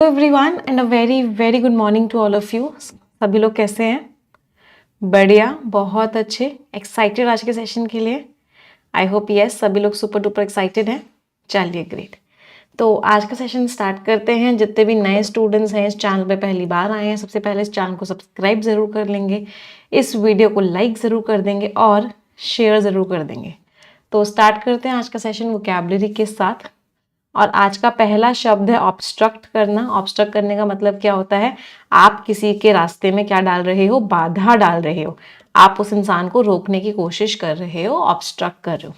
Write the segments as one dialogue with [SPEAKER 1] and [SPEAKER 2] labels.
[SPEAKER 1] Everyone and a very very good morning to all of you. सभी लोग कैसे हैं? बढ़िया, बहुत अच्छे। एक्साइटेड आज के सेशन के लिए? आई होप यस, सभी लोग सुपर डुपर एक्साइटेड हैं। चलिए ग्रेट। तो आज का सेशन स्टार्ट करते हैं। जितने भी नए स्टूडेंट्स हैं, इस चैनल पे पहली बार आए हैं, सबसे पहले इस चैनल को सब्सक्राइब ज़रूर कर लेंगे, इस वीडियो को लाइक ज़रूर कर देंगे और शेयर ज़रूर कर देंगे। तो स्टार्ट करते हैं आज का सेशन वोकैबुलरी के साथ। और आज का पहला शब्द है ऑब्स्ट्रक्ट करना। ऑब्स्ट्रक्ट करने का मतलब क्या होता है? आप किसी के रास्ते में क्या डाल रहे हो? बाधा डाल रहे हो। आप उस इंसान को रोकने की कोशिश कर रहे हो, ऑब्स्ट्रक्ट कर रहे हो।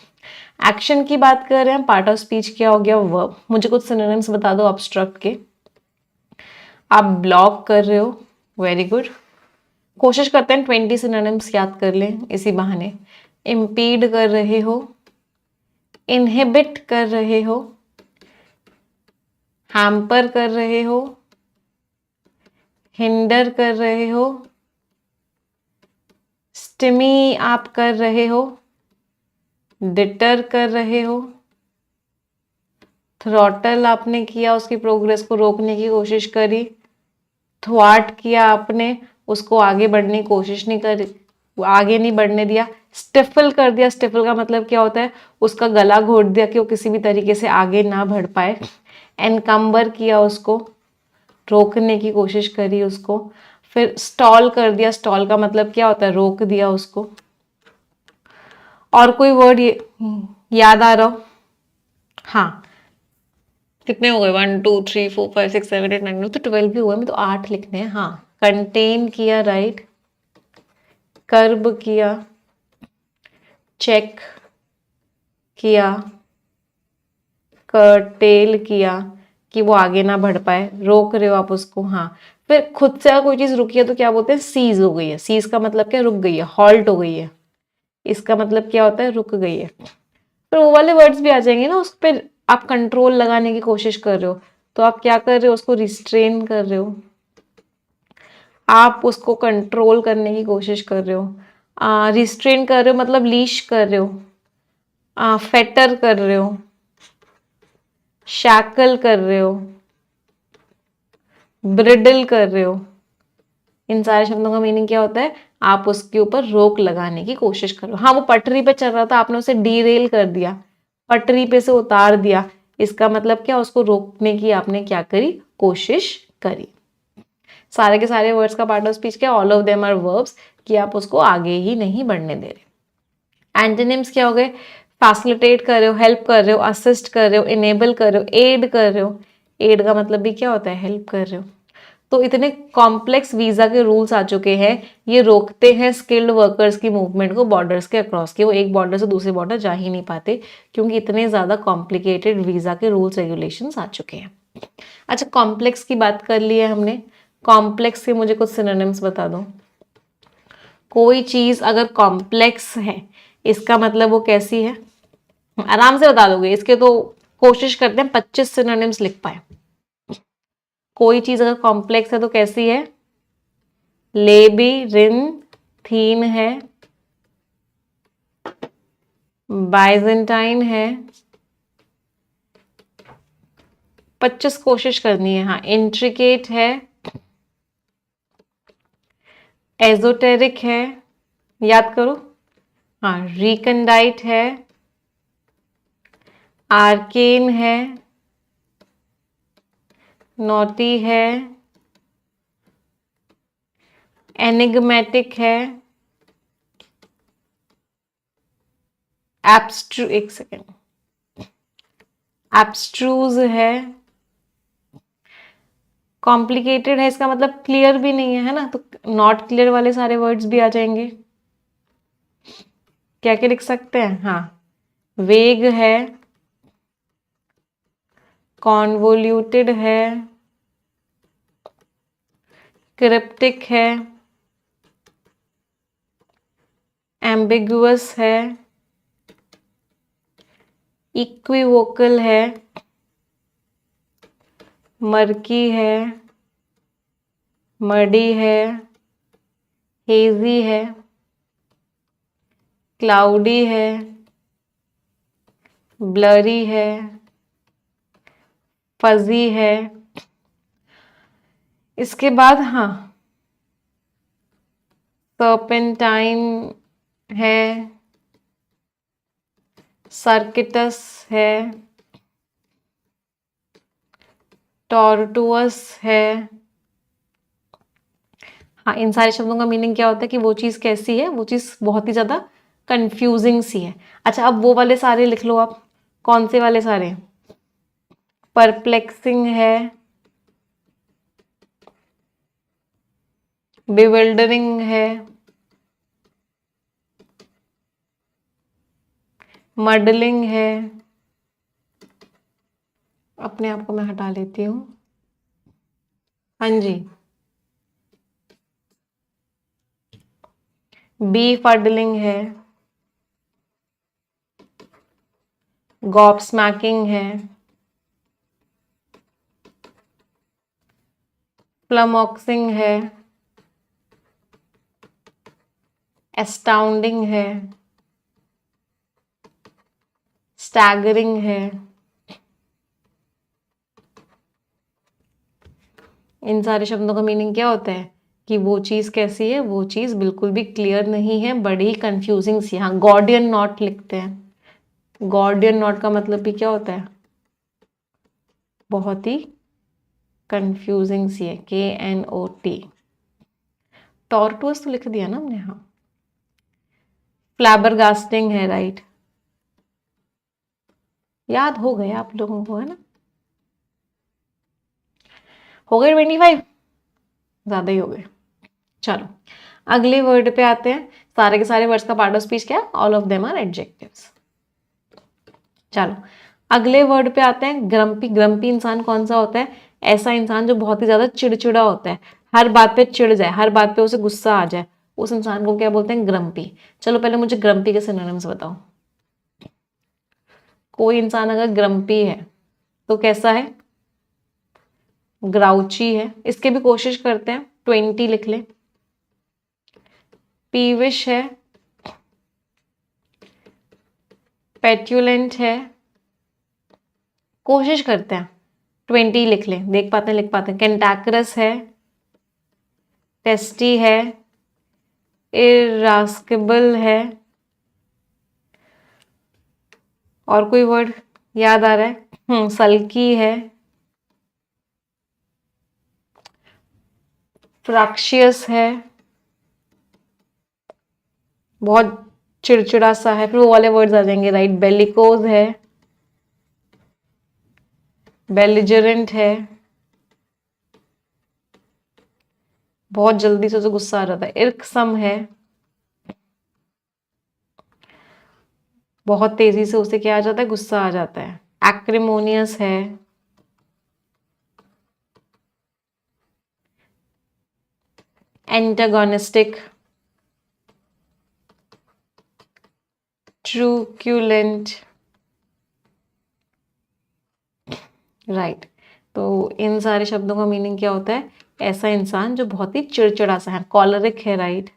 [SPEAKER 1] एक्शन की बात कर रहे हैं, पार्ट ऑफ स्पीच क्या हो गया? वर्ब। मुझे कुछ सिनोनिम्स बता दो ऑब्स्ट्रक्ट के। आप ब्लॉक कर रहे हो, वेरी गुड। कोशिश करते हैं 20 सिनोनिम्स याद कर लें इसी बहाने। इम्पीड कर रहे हो, इनहिबिट कर रहे हो, हैम्पर कर रहे हो, हिंडर कर रहे हो, स्टिमी आप कर रहे हो, डिटर कर रहे हो, थ्रॉटल आपने किया, उसकी प्रोग्रेस को रोकने की कोशिश करी, थ्वाट किया आपने, उसको आगे बढ़ने की कोशिश नहीं करी, आगे नहीं बढ़ने दिया, स्टिफल कर दिया। स्टिफल का मतलब क्या होता है? उसका गला घोट दिया कि वो किसी भी तरीके से आगे ना बढ़ पाए। एनकम्बर किया, उसको रोकने की कोशिश करी उसको। फिर स्टॉल कर दिया। स्टॉल का मतलब क्या होता है? रोक दिया उसको। और कोई वर्ड याद आ रहा हो? हाँ, कितने हो गए? 1 2 3 4 5 6 7 8 9, तो 12 भी हुए, मैं तो 8 लिखने हैं। हाँ, कंटेन किया, राइट। कर्ब किया, चेक किया, कर्टेल किया कि वो आगे ना बढ़ पाए, रोक रहे हो आप उसको। हाँ, फिर खुद से अगर कोई चीज रुकी है तो क्या बोलते हैं? सीज हो गई है। सीज का मतलब क्या? रुक गई है, हॉल्ट हो गई है। इसका मतलब क्या होता है? रुक गई है। फिर वो वाले वर्ड्स भी आ जाएंगे ना, उस पर आप कंट्रोल लगाने की कोशिश कर रहे हो, तो आप क्या कर रहे हो? उसको रिस्ट्रेन कर रहे हो, आप उसको कंट्रोल करने की कोशिश कर रहे हो। रिस्ट्रेन कर रहे हो मतलब लीश कर रहे हो, फेटर कर रहे हो, शैकल कर रहे हो, ब्रिडल कर रहे हो। इन सारे शब्दों का मीनिंग क्या होता है? आप उसके ऊपर रोक लगाने की कोशिश करो। हाँ, वो पटरी पे चल रहा था, आपने उसे डीरेल कर दिया, पटरी पे से उतार दिया। इसका मतलब क्या? उसको रोकने की आपने क्या करी? कोशिश करी। सारे के सारे वर्ड्स का पार्ट ऑफ स्पीच क्या? All of them are verbs, कि आप उसको आगे ही नहीं बढ़ने दे रहे। एंटोनिम्स क्या हो गए? फैसिलिटेट कर रहे हो, हेल्प कर रहे हो, असिस्ट कर रहे हो, इनेबल कर रहे हो, एड कर रहे हो। एड का मतलब भी क्या होता है? हेल्प कर रहे हो। तो इतने कॉम्प्लेक्स वीजा के रूल्स आ चुके हैं, ये रोकते हैं स्किल्ड वर्कर्स की मूवमेंट को बॉर्डर्स के अक्रॉस के। वो एक बॉर्डर से दूसरे बॉर्डर जा ही नहीं पाते, क्योंकि इतने ज्यादा कॉम्प्लिकेटेड वीजा के रूल्स रेगुलेशंस आ चुके हैं। अच्छा, कॉम्प्लेक्स की बात कर ली है हमने। कॉम्प्लेक्स के मुझे कुछ सिनोनिम्स बता दो। कोई चीज अगर कॉम्प्लेक्स है, इसका मतलब वो कैसी है? आराम से बता दोगे इसके तो। कोशिश करते हैं 25 सिनोनिम्स लिख पाए। कोई चीज अगर कॉम्प्लेक्स है तो कैसी है? लेबिरिंथीन है, बाइजेंटाइन है। 25 कोशिश करनी है। हाँ, इंट्रिकेट है, एजोटेरिक है, याद करो। हाँ, रिकंडाइट है, आर्केन है, नॉटी है, एनिग्मेटिक है, एक सेकेंड, एब्स्ट्रूज है, कॉम्प्लिकेटेड है। इसका मतलब क्लियर भी नहीं है ना, तो नॉट क्लियर वाले सारे वर्ड्स भी आ जाएंगे। क्या क्या लिख सकते हैं? हाँ, वेग है, कॉन्वोल्यूटेड है, क्रिप्टिक है, एम्बिगुअस है, इक्विवोकल है, मर्की है, मडी है, हेजी है, क्लाउडी है, ब्लरी है, फजी है, इसके बाद हाँ, सर्पेंटाइन है, सर्किटस है, टॉर्टुअस है। हाँ, इन सारे शब्दों का मीनिंग क्या होता है कि वो चीज कैसी है, वो चीज बहुत ही ज्यादा कंफ्यूजिंग सी है। अच्छा, अब वो वाले सारे लिख लो आप। कौन से वाले सारे? परप्लेक्सिंग है, बिविल्डरिंग है, मडलिंग है। अपने आप को मैं हटा लेती हूँ। हाँ जी, बी फडलिंग है, गॉब स्मैकिंग है, फ्लमॉक्सिंग है, एस्टाउंडिंग है, स्टैगरिंग है। इन सारे शब्दों का मीनिंग क्या होता है कि वो चीज कैसी है, वो चीज बिल्कुल भी क्लियर नहीं है, बड़ी कंफ्यूजिंग सी। हाँ, गॉर्डियन नॉट लिखते हैं। गॉर्डियन नॉट का मतलब भी क्या होता है? बहुत ही कंफ्यूजिंग सी है, KNOT। टॉर्टुअस तो लिख दिया ना हमने। हाँ, फ्लैबरगास्टिंग है, राइट। याद हो गए आप लोगों को, है ना? हो गए 25, ज्यादा ही हो गए। चलो, अगले वर्ड पे आते हैं। सारे के सारे वर्ड्स का पार्ट ऑफ स्पीच क्या है? All of them are adjectives. चलो, अगले वर्ड पे आते हैं। ग्रम्पी। ग्रम्पी इंसान कौन सा होता है? ऐसा इंसान जो बहुत ही ज्यादा चिड़चिड़ा होता है, हर बात पे चिढ़ जाए, हर बात पे उसे गुस्सा आ जाए, उस इंसान को क्या बोलते हैं? ग्रम्पी। चलो, पहले मुझे ग्रम्पी के सिनोनिम्स बताओ। कोई इंसान अगर ग्रम्पी है तो कैसा है? ग्राउची है। इसके भी कोशिश करते हैं, 20 लिख ले। पीविश है, पेट्यूलेंट है। कोशिश करते हैं, 20 लिख ले। देख पाते हैं, लिख पाते हैं। कैंटैक्रस है, टेस्टी है, इरास्केबल है। और कोई वर्ड याद आ रहा है? सल्की है, फ्रैक्शियस है, बहुत चिड़चिड़ा सा है। फिर वो वाले वर्ड्स आ जाएंगे, राइट। बेलिकोज है, बेलिजरेंट है, बहुत जल्दी से उसे गुस्सा आ जाता है। इर्कसम है, बहुत तेजी से उसे क्या आ जाता है? गुस्सा आ जाता है। एक्रिमोनियस है, एंटागोनिस्टिक, ट्रूक्यूलेंट, राइट। तो इन सारे शब्दों का मीनिंग क्या होता है? ऐसा इंसान जो बहुत ही चिड़चिड़ा सा है। कॉलरिक है, राइट।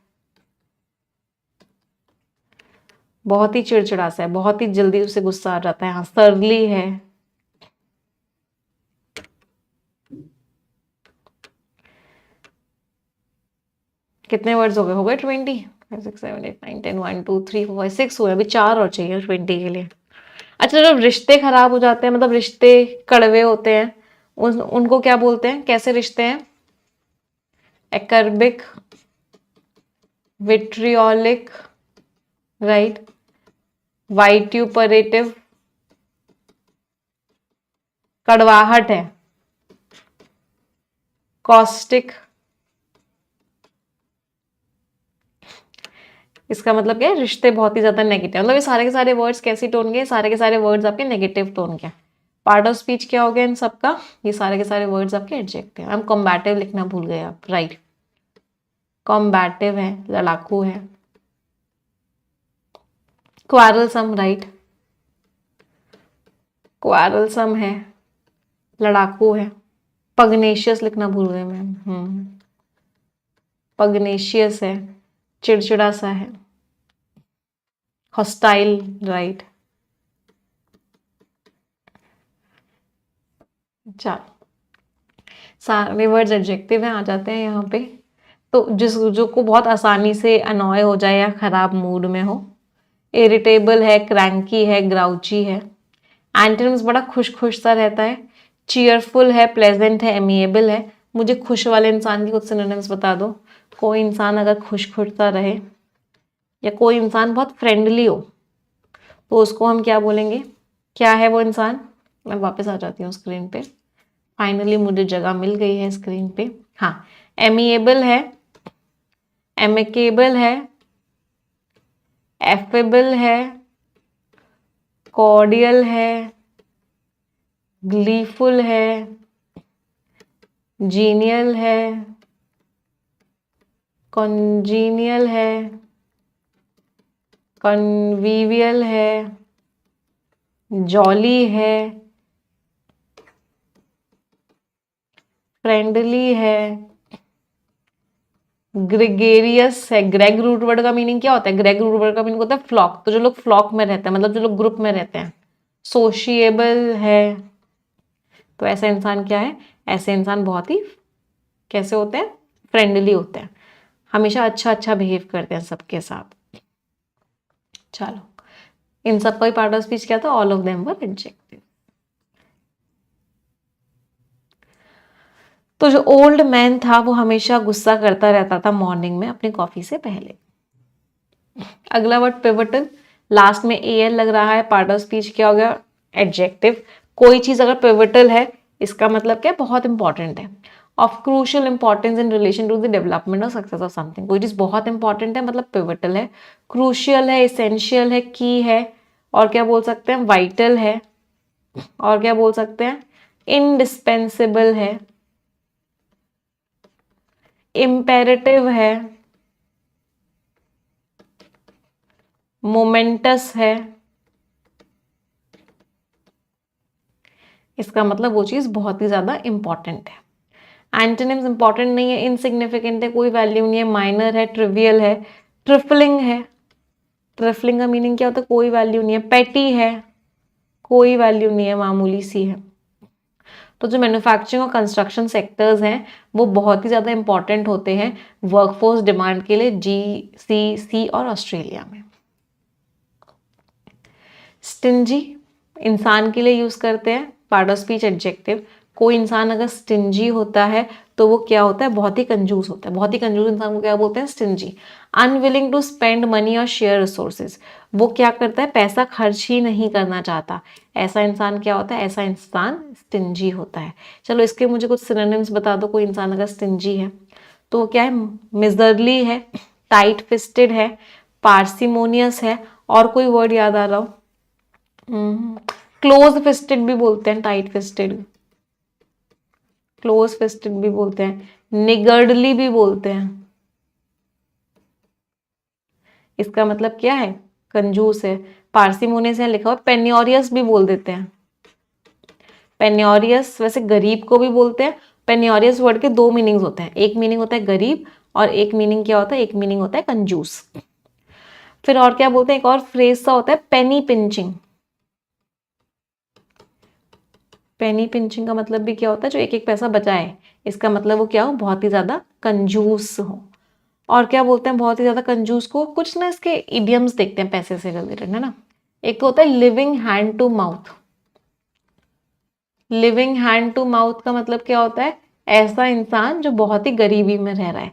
[SPEAKER 1] बहुत ही चिड़चिड़ा सा है, बहुत ही जल्दी उसे गुस्सा आ जाता है। हाँ, सरली है। कितने वर्ड्स हो गए? हो गए 20। 6 7 8 9 10 1 2 3 4 5 6 हुए। अभी 4 और चाहिए 20 के लिए। अच्छा, जब रिश्ते खराब हो जाते हैं, मतलब रिश्ते कड़वे होते हैं, उनको क्या बोलते हैं? कैसे रिश्ते हैं? एकर्बिक, विट्रियोलिक, राइट। वाइट्यूपरेटिव, कड़वाहट है। कॉस्टिक, इसका मतलब क्या है? रिश्ते बहुत ही ज्यादा नेगेटिव। मतलब ये सारे के सारे वर्ड्स कैसी टोन के? सारे के सारे वर्ड्स आपके नेगेटिव टोन के। पार्ट ऑफ स्पीच क्या हो गया इन सबका? ये सारे के सारे वर्ड्स आपके एडजेक्टिव। हम कॉम्बैटिव लिखना भूल गए आप, राइट। कॉम्बैटिव है, लड़ाकू है। क्वारलसम, राइट। क्वारलसम है, लड़ाकू है। पगनेशियस लिखना भूल गए मैम। पगनेशियस है, चिड़चिड़ा सा है। Hostile, right. चलो, सारे वर्ड्स एडजेक्टिव हैं, आ जाते हैं यहाँ पे। तो जिस जो को बहुत आसानी से अनॉय हो जाए या खराब मूड में हो, इरिटेबल है, क्रैंकी है, ग्राउची है। एंटोनिम्स बड़ा खुश खुश सा रहता है, चीयरफुल है, प्लेजेंट है, एमिएबल है। मुझे खुश वाले इंसान की कुछ सिनोनिम्स बता दो। कोई इंसान अगर खुश खुश सा रहे या कोई इंसान बहुत फ्रेंडली हो तो उसको हम क्या बोलेंगे? क्या है वो इंसान? मैं वापस आ जाती हूँ स्क्रीन पे। फाइनली मुझे जगह मिल गई है स्क्रीन पे। हाँ, एमिएबल है, एमिकेबल है, एफेबल है, कॉर्डियल है, ग्लीफुल है, जीनियल है, कॉन्जीनियल है, कन्वीवियल है, जॉली है, फ्रेंडली है, ग्रेगेरियस है। ग्रेग रूट वर्ड का मीनिंग क्या होता है? ग्रेग रूट वर्ड का मीनिंग होता है फ्लॉक, तो जो लोग फ्लॉक में रहते हैं, मतलब जो लोग ग्रुप में रहते हैं। सोशिएबल है, तो ऐसा इंसान क्या है? ऐसे इंसान बहुत ही कैसे होते हैं? फ्रेंडली होते हैं, हमेशा अच्छा अच्छा बिहेव करते हैं सबके साथ। चलो, इन सब का ही पार्ट ऑफ स्पीच क्या था? All of them were adjective. तो जो ओल्ड मैन था वो हमेशा गुस्सा करता रहता था मॉर्निंग में अपनी कॉफी से पहले। अगला वर्ड पिवटल, लास्ट में एल लग रहा है, पार्ट ऑफ स्पीच क्या हो गया? एडजेक्टिव। कोई चीज अगर पिवटल है इसका मतलब क्या? बहुत इंपॉर्टेंट है, of crucial importance in relation to the development और सक्सेस ऑफ समथिंग। कोई चीज बहुत इंपॉर्टेंट है मतलब पिवटल है, क्रूशियल है, इसेंशियल है, की है, और क्या बोल सकते हैं? वाइटल है, और क्या बोल सकते हैं? इंडिस्पेंसिबल है, इम्पेरेटिव है, मोमेंटस है। इसका मतलब वो चीज बहुत ही ज्यादा इंपॉर्टेंट है। एंटोनिम्स इंपॉर्टेंट नहीं है, इनसिग्निफिकेंट है, कोई वैल्यू नहीं है, माइनर है, ट्रिवियल है, ट्रिफलिंग है। ट्रिफलिंग का मीनिंग क्या होता है? कोई वैल्यू नहीं है। पेटी है, कोई वैल्यू नहीं है, मामूली सी है। तो जो मैन्युफैक्चरिंग और कंस्ट्रक्शन सेक्टर्स हैं वो बहुत ही ज़्यादा इंपॉर्टेंट होते हैं वर्कफोर्स डिमांड के लिए, जीसीसी और ऑस्ट्रेलिया में। स्टिंजी इंसान के लिए यूज करते हैं, पार्ट ऑफ स्पीच एडजेक्टिव। कोई इंसान अगर स्टिंजी होता है तो वो क्या होता है? बहुत ही कंजूस होता है। बहुत ही कंजूस इंसान को क्या बोलते हैं? Stingy. Unwilling to spend money और शेयर रिसोर्सेज, वो क्या करता है? पैसा खर्च ही नहीं करना चाहता। ऐसा इंसान क्या होता है? ऐसा इंसान स्टिंजी होता है। चलो इसके मुझे कुछ सिनोनिम्स बता दो। कोई इंसान अगर स्टिंजी है तो वो क्या है? मिजरली है, टाइट फिस्टेड है, पार्सिमोनियस है, और कोई वर्ड याद आ रहा हो? क्लोज फिस्टेड भी बोलते हैं, टाइट फिस्टेड, क्लोज फिस्टेड भी बोलते हैं, निगर्डली भी बोलते हैं। इसका मतलब क्या है? कंजूस है। पार्सिमोनियस यहाँ लिखा हुआ, पेन्योरियस भी बोल देते हैं। पेन्योरियस वैसे गरीब को भी बोलते हैं। पेन्योरियस वर्ड के दो मीनिंग्स होते हैं, एक मीनिंग होता है गरीब और एक मीनिंग क्या होता है? एक मीनिंग होता है कंजूस। फिर और क्या बोलते हैं? एक और फ्रेज सा होता है पेनी पिंचिंग। पेनी पिंचिंग का मतलब भी क्या होता है? जो एक एक पैसा बचाए, इसका मतलब वो क्या हो? बहुत ही ज्यादा कंजूस हो। और क्या बोलते हैं बहुत ही ज्यादा कंजूस को? कुछ ना इसके इडियम्स देखते हैं पैसे से रिलेटेड, है ना। एक तो होता है living hand to mouth. Living hand to mouth का मतलब क्या होता है? ऐसा इंसान जो बहुत ही गरीबी में रह रहा है,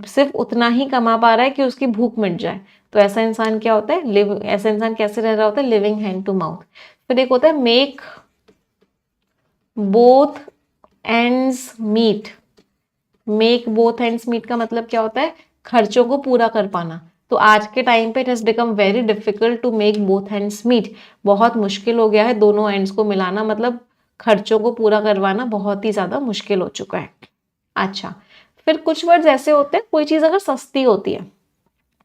[SPEAKER 1] सिर्फ उतना ही कमा पा रहा है कि उसकी भूख मिट जाए, तो ऐसा इंसान क्या होता है? ऐसा इंसान कैसे रह रहा होता है? Living hand to mouth. फिर एक होता है make both ends meet. Make both ends meet का मतलब क्या होता है? खर्चों को पूरा कर पाना। तो आज के टाइम पे it has become very difficult to make both ends meet. बहुत मुश्किल हो गया है दोनों एंड्स को मिलाना, मतलब खर्चों को पूरा करवाना बहुत ही ज्यादा मुश्किल हो चुका है। अच्छा, फिर कुछ वर्ड्स ऐसे होते हैं, कोई चीज अगर सस्ती होती है,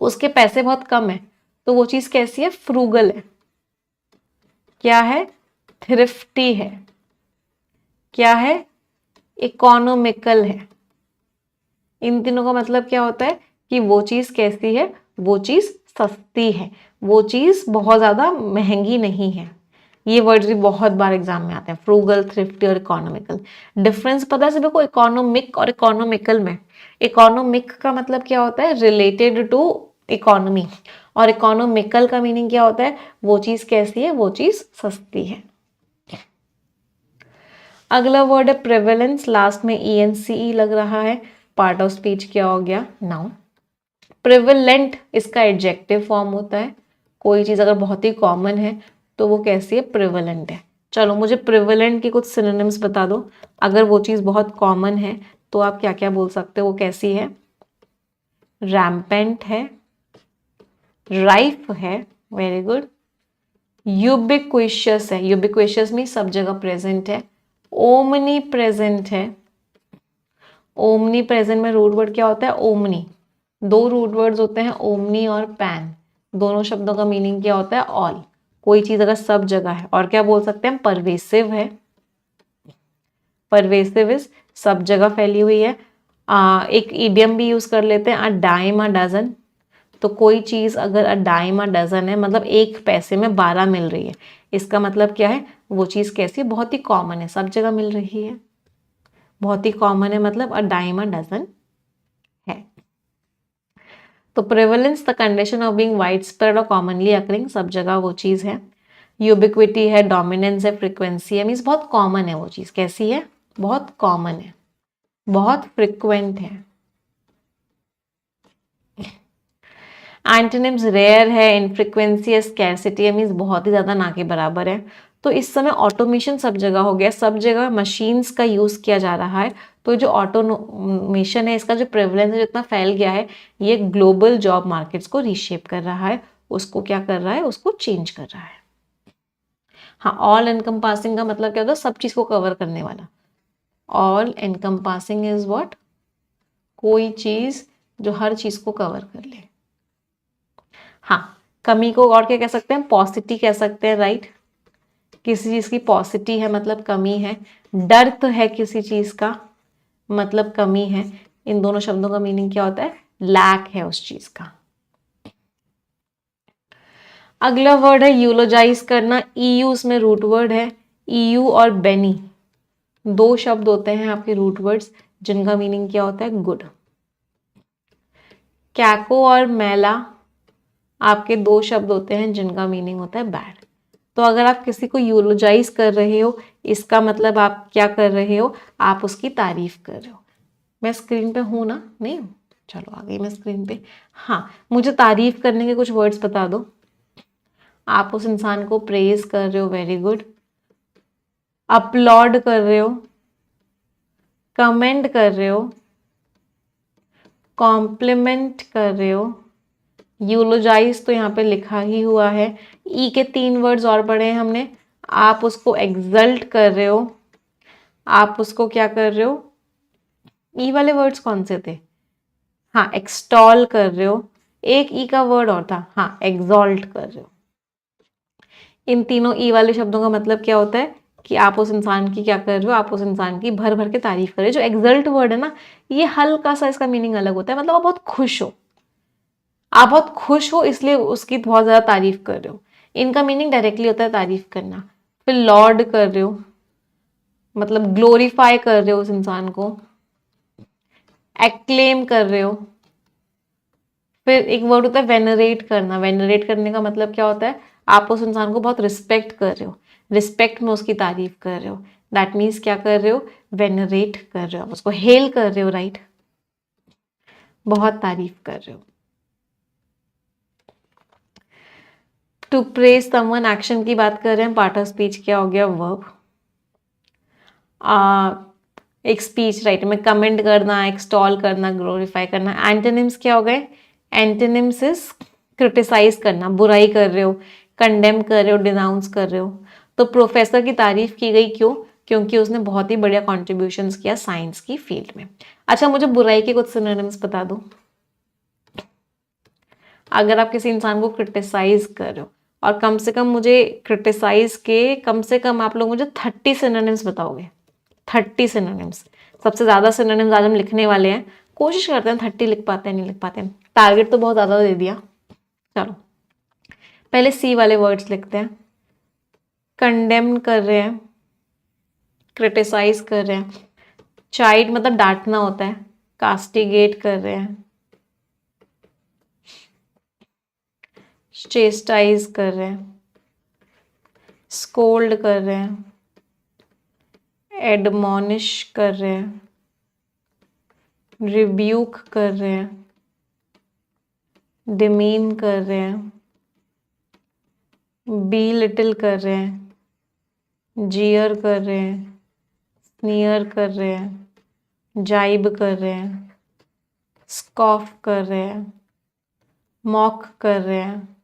[SPEAKER 1] उसके पैसे बहुत कम है, तो वो चीज कैसी है? फ्रूगल है। क्या है? थ्रिफ्टी है। क्या है? इकोनॉमिकल है। इन तीनों का मतलब क्या होता है? कि वो चीज कैसी है? वो चीज सस्ती है, वो चीज बहुत ज्यादा महंगी नहीं है। ये वर्ड्स भी बहुत बार एग्जाम में आते हैं, फ्रूगल, थ्रिफ्टी और इकोनॉमिकल। डिफरेंस पता है सभी को इकोनॉमिक और इकोनॉमिकल में? इकोनॉमिक का मतलब क्या होता है? Related to economy. और इकोनॉमिकल का मीनिंग क्या होता है? वो चीज कैसी है? वो चीज सस्ती है। अगला वर्ड है प्रेवेलेंस, लास्ट में ENCE लग रहा है। पार्ट ऑफ स्पीच क्या हो गया? नाउन। प्रेवेलेंट इसका एडजेक्टिव फॉर्म होता है। कोई चीज अगर बहुत ही कॉमन है तो वो कैसी है? प्रेवेलेंट है। चलो मुझे प्रेवेलेंट की कुछ सिनोनिम्स बता दो। अगर वो चीज बहुत कॉमन है तो आप क्या क्या बोल सकते हो? वो कैसी है? रैम्पेंट है, राइफ है, वेरी गुड। यूबिक्विशियस है, यूबिक्विशियस में सब जगह प्रेजेंट है। ओमनी प्रेजेंट है। ओमनी प्रेजेंट में रूट वर्ड क्या होता है? ओमनी। दो रूट वर्ड्स होते हैं, ओमनी और पैन। दोनों शब्दों का मीनिंग क्या होता है? ऑल। कोई चीज अगर सब जगह है। और क्या बोल सकते हैं? परवेसिव है। परवेसिव इज सब जगह फैली हुई है। एक इडियम भी यूज कर लेते हैं, अ डाइम अ डजन। तो कोई चीज अगर अ डाइम अ डजन है मतलब 1 पैसे में 12 मिल रही है, इसका मतलब क्या है? वो चीज कैसी? बहुत ही कॉमन है, सब जगह मिल रही है। बहुत ही कॉमन है मतलब अ डाइम अ डजन है। तो prevalence the condition of being wide spread और कॉमनली अकरिंग, सब जगह वो चीज है। यूबिक्विटी है, डोमिनेंस है, फ्रिक्वेंसी है, मीन्स बहुत कॉमन है वो चीज। कैसी है? बहुत कॉमन है, बहुत फ्रिक्वेंट है। एंटोनिम्स रेयर है, इनफ्रिक्वेंसी है, स्कैरसिटी है, मीन्स बहुत ही ज्यादा ना के बराबर है। तो इस समय ऑटोमेशन सब जगह हो गया, सब जगह मशीन्स का यूज किया जा रहा है। तो जो ऑटोमेशन है इसका जो प्रेवलेंस है, जितना फैल गया है, ये ग्लोबल जॉब मार्केट्स को रीशेप कर रहा है। उसको क्या कर रहा है? उसको चेंज कर रहा है। हाँ, ऑल एनकम्पासिंग का मतलब क्या होता है? सब चीज को कवर करने वाला। All encompassing is what? कोई चीज जो हर चीज को कवर कर ले। हाँ, कमी को और क्या कह सकते हैं? पॉसिटी कह सकते हैं, राइट। किसी चीज की पॉसिटी है मतलब कमी है। डर्थ है किसी चीज का मतलब कमी है। इन दोनों शब्दों का मीनिंग क्या होता है? लैक है उस चीज का। अगला वर्ड है यूलोजाइज करना। ईयू उसमें रूट वर्ड है। ईयू और बेनी दो शब्द होते हैं आपके रूट वर्ड्स, जिनका मीनिंग क्या होता है? गुड। कैको और मेला आपके दो शब्द होते हैं जिनका मीनिंग होता है बैड। तो अगर आप किसी को यूलोजाइज कर रहे हो, इसका मतलब आप क्या कर रहे हो? आप उसकी तारीफ कर रहे हो। मैं स्क्रीन पे हूं ना? नहीं हूं? चलो आ गई मैं स्क्रीन पे। हाँ, मुझे तारीफ करने के कुछ वर्ड्स बता दो। आप उस इंसान को प्रेज कर रहे हो, वेरी गुड। अपलॉड कर रहे हो, कमेंट कर रहे हो, कॉम्प्लीमेंट कर रहे हो। यूलोजाइज तो यहाँ पे लिखा ही हुआ है। ई के 3 वर्ड्स और पढ़े हैं हमने। आप उसको एक्सल्ट कर रहे हो, आप उसको क्या कर रहे हो? ई वाले वर्ड्स कौन से थे? हाँ, एक्सटॉल कर रहे हो। एक ई का वर्ड और था, हाँ, एग्जॉल्ट कर रहे हो। इन तीनों ई वाले शब्दों का मतलब क्या होता है? कि आप उस इंसान की क्या कर रहे हो? आप उस इंसान की भर भर के तारीफ कर रहे हो। जो एक्सल्ट वर्ड है ना, ये हल्का सा इसका मीनिंग अलग होता है, मतलब आप बहुत खुश हो। आप बहुत खुश हो इसलिए उसकी बहुत ज्यादा तारीफ कर रहे हो। इनका मीनिंग डायरेक्टली होता है तारीफ करना। फिर लॉर्ड कर रहे हो मतलब ग्लोरीफाई कर रहे हो उस इंसान को। एक्लेम कर रहे हो। फिर एक वर्ड होता है वेनरेट करना। वेनरेट करने का मतलब क्या होता है? आप उस इंसान को बहुत रिस्पेक्ट कर रहे हो, रिस्पेक्ट में उसकी तारीफ कर रहे हो। दैट मीन्स क्या कर रहे हो? वेनरेट कर रहे हो, आप उसको हेल कर रहे हो, राइट। बहुत तारीफ कर रहे हो। टू प्रेज समवन, एक्शन की बात कर रहे हैं। पार्ट ऑफ स्पीच क्या हो गया? वर्ब। एक स्पीच राइटर में कमेंट करना, एक्सटॉल करना, ग्लोरीफाई करना। एंटोनिम्स क्या हो गए? एंटोनिम्स इज क्रिटिसाइज करना, बुराई कर रहे हो, कंडेम कर रहे हो, डिनाउंस कर रहे हो। तो प्रोफेसर की तारीफ की गई, क्यों? क्योंकि उसने बहुत ही बढ़िया कॉन्ट्रीब्यूशंस किया साइंस की फील्ड में। अच्छा, मुझे बुराई के कुछ सिनोनिम्स बता दो। अगर आप किसी इंसान को क्रिटिसाइज कर रहे हो, और कम से कम मुझे क्रिटिसाइज के कम से कम आप लोग मुझे 30 सिनोनिम्स बताओगे। 30 सिनोनिम्स। सबसे ज्यादा सिनोनिम्स आज हम लिखने वाले हैं। कोशिश करते हैं 30 लिख पाते हैं, नहीं लिख पाते हैं। टारगेट तो बहुत ज्यादा दे दिया। चलो पहले सी वाले वर्ड्स लिखते हैं। कंडेम कर रहे हैं, क्रिटिसाइज कर रहे हैं। चाइड मतलब डांटना होता है, कास्टिगेट कर रहे हैं, चेस्टाइज कर रहे हैं, स्कोल्ड कर रहे हैं, एडमोनिश कर रहे हैं, रिब्यूक कर रहे हैं, डिमीन कर रहे हैं, बी लिटिल कर रहे हैं, जीयर कर रहे हैं, स्नीयर कर रहे हैं, जाइब कर रहे हैं, स्कॉफ कर रहे हैं, मॉक कर रहे हैं,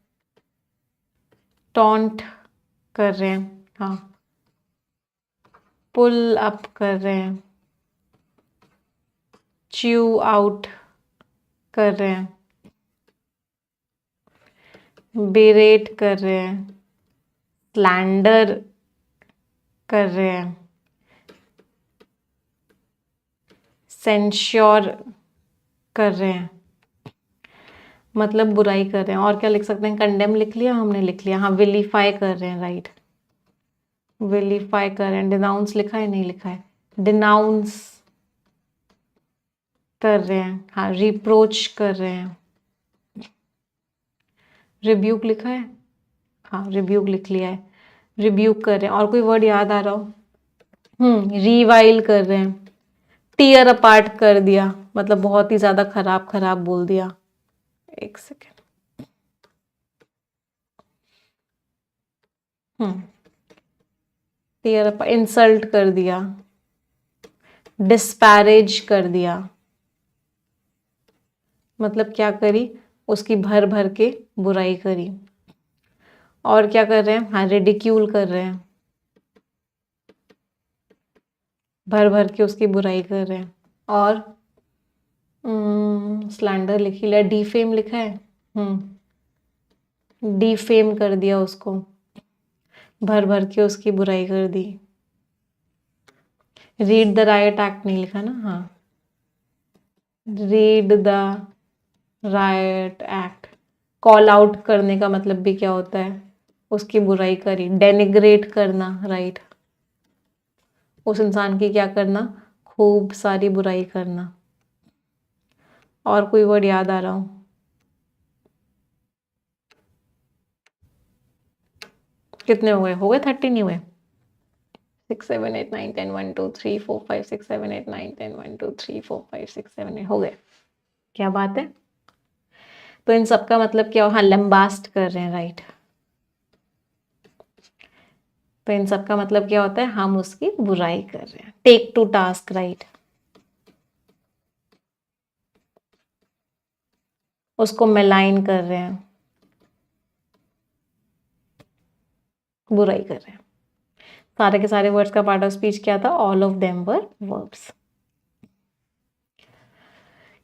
[SPEAKER 1] टॉन्ट कर रहे हैं, हाँ, पुल अप कर रहे हैं, च्यू आउट कर रहे हैं, बेरेट कर रहे हैं, स्लैंडर कर रहे हैं, सेंश्योर कर रहे हैं, मतलब बुराई कर रहे हैं। और क्या लिख सकते हैं? कंडेम लिख लिया हमने, लिख लिया। हाँ, विलीफाई कर रहे हैं, राइट, विलीफाई कर रहे हैं। डिनाउंस लिखा है? नहीं लिखा है, डिनाउंस कर रहे हैं। हाँ, रिप्रोच कर रहे हैं। रिब्यूक लिखा है? हाँ, रिब्यूक लिख लिया है, रिब्यूक कर रहे हैं। और कोई वर्ड याद आ रहा हो? रिवाइल कर रहे हैं, टीयर अपार्ट कर दिया, मतलब बहुत ही ज्यादा खराब खराब बोल दिया। एक सेकेंड, टीयर अपार्ट, इंसल्ट कर दिया, डिस्पैरेज कर दिया, मतलब क्या करी? उसकी भर भर के बुराई करी। और क्या कर रहे हैं? हाँ, रिडिक्यूल कर रहे हैं, भर भर के उसकी बुराई कर रहे हैं। और स्लैंडर लिख लिया, डीफेम लिखा है? डीफेम कर दिया उसको, भर भर के उसकी बुराई कर दी। रीड द राइट एक्ट नहीं लिखा ना? हाँ, read the right act. Call out करने का मतलब भी क्या होता है? उसकी बुराई करी, डेनिग्रेट करना, राइट, उस इंसान की क्या करना? खूब सारी बुराई करना। और कोई वर्ड याद आ रहा हो? कितने हो गए? हो गए 30? नहीं हुए? 6 7 8 9 10 1 2 3 4 5 6 7 8 9 10 1 2 3 4 5 6 7 8 हो गए। क्या बात है? तो इन सबका मतलब क्या? हाँ, लंबास्ट कर रहे हैं, राइट। तो इन सबका मतलब क्या होता है? हम उसकी बुराई कर रहे हैं, टेक टू टास्क, राइट, उसको मेलाइन कर रहे हैं, बुराई कर रहे हैं। सारे के सारे वर्ड्स का पार्ट ऑफ स्पीच क्या था? All of them were verbs.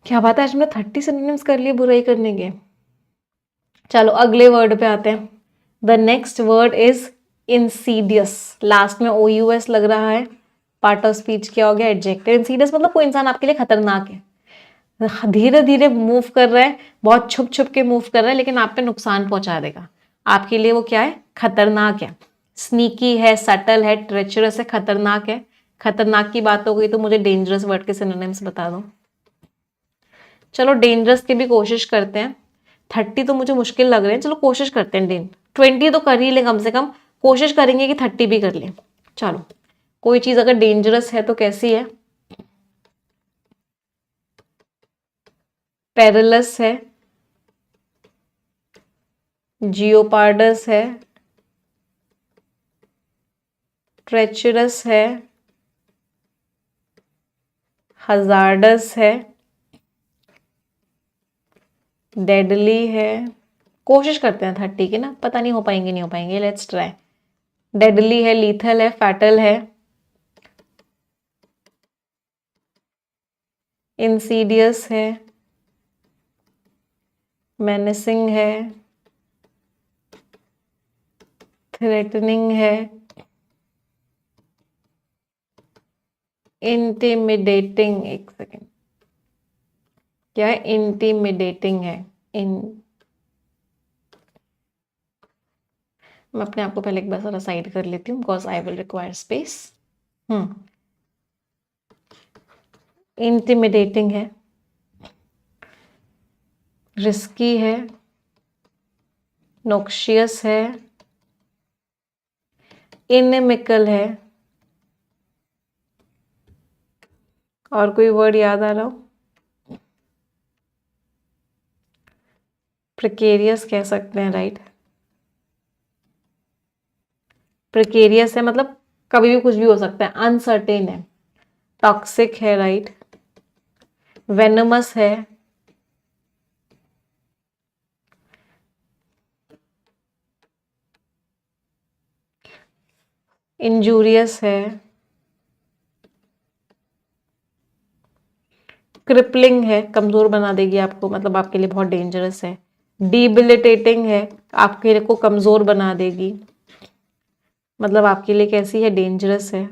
[SPEAKER 1] क्या बात है, आज हमने 30 सिनोनिम्स कर लिए बुराई करने के। चलो अगले वर्ड पे आते हैं। The next word is Insidious. Last में OUS लग रहा है, पार्ट ऑफ स्पीच क्या हो गया? एडजेक्टिव। इंसीडियस मतलब कोई इंसान आपके लिए खतरनाक है, धीरे धीरे मूव कर रहा है, बहुत छुप छुप के मूव कर रहा है, लेकिन आप पे नुकसान पहुंचा देगा। आपके लिए वो क्या है? खतरनाक है, स्नीकी है, सटल है, ट्रेचरस है, खतरनाक है। खतरनाक की बात हो गई तो मुझे डेंजरस वर्ड के सिनोनिम्स बता दो। चलो डेंजरस की भी कोशिश करते हैं। 30 तो मुझे मुश्किल लग रहे हैं, चलो कोशिश करते हैं। 20 तो कर ही ले, कम से कम कोशिश करेंगे कि 30 भी कर ले। चलो, कोई चीज अगर डेंजरस है तो कैसी है? पेरिलस है, जियोपार्डस है, ट्रेचरस है, हजार्डस है, डेडली है। कोशिश करते हैं 30 की ना, पता नहीं हो पाएंगे नहीं हो पाएंगे, लेट्स ट्राई। डेडली है, लीथल है, फैटल है, इंसीडियस है, मेनेसिंग है, थ्रेटनिंग है, इंटिमिडेटिंग। एक सेकेंड, क्या है? इंटिमिडेटिंग है। इन मैं अपने आप को पहले एक बार सारा साइड कर लेती हूँ, because I will require space. Intimidating है, रिस्की है, नोक्शियस है, इनेमिकल है, और कोई वर्ड याद आ रहा हो? प्रिकेरियस कह सकते हैं, राइट। प्रिकेरियस है मतलब कभी भी कुछ भी हो सकता है, अनसर्टेन है, टॉक्सिक है, राइट, वेनमस है, इंजूरियस है, क्रिपलिंग है, कमजोर बना देगी आपको, मतलब आपके लिए बहुत डेंजरस है, डिबिलिटेटिंग है, आपके को कमजोर बना देगी, मतलब आपके लिए कैसी है, डेंजरस है।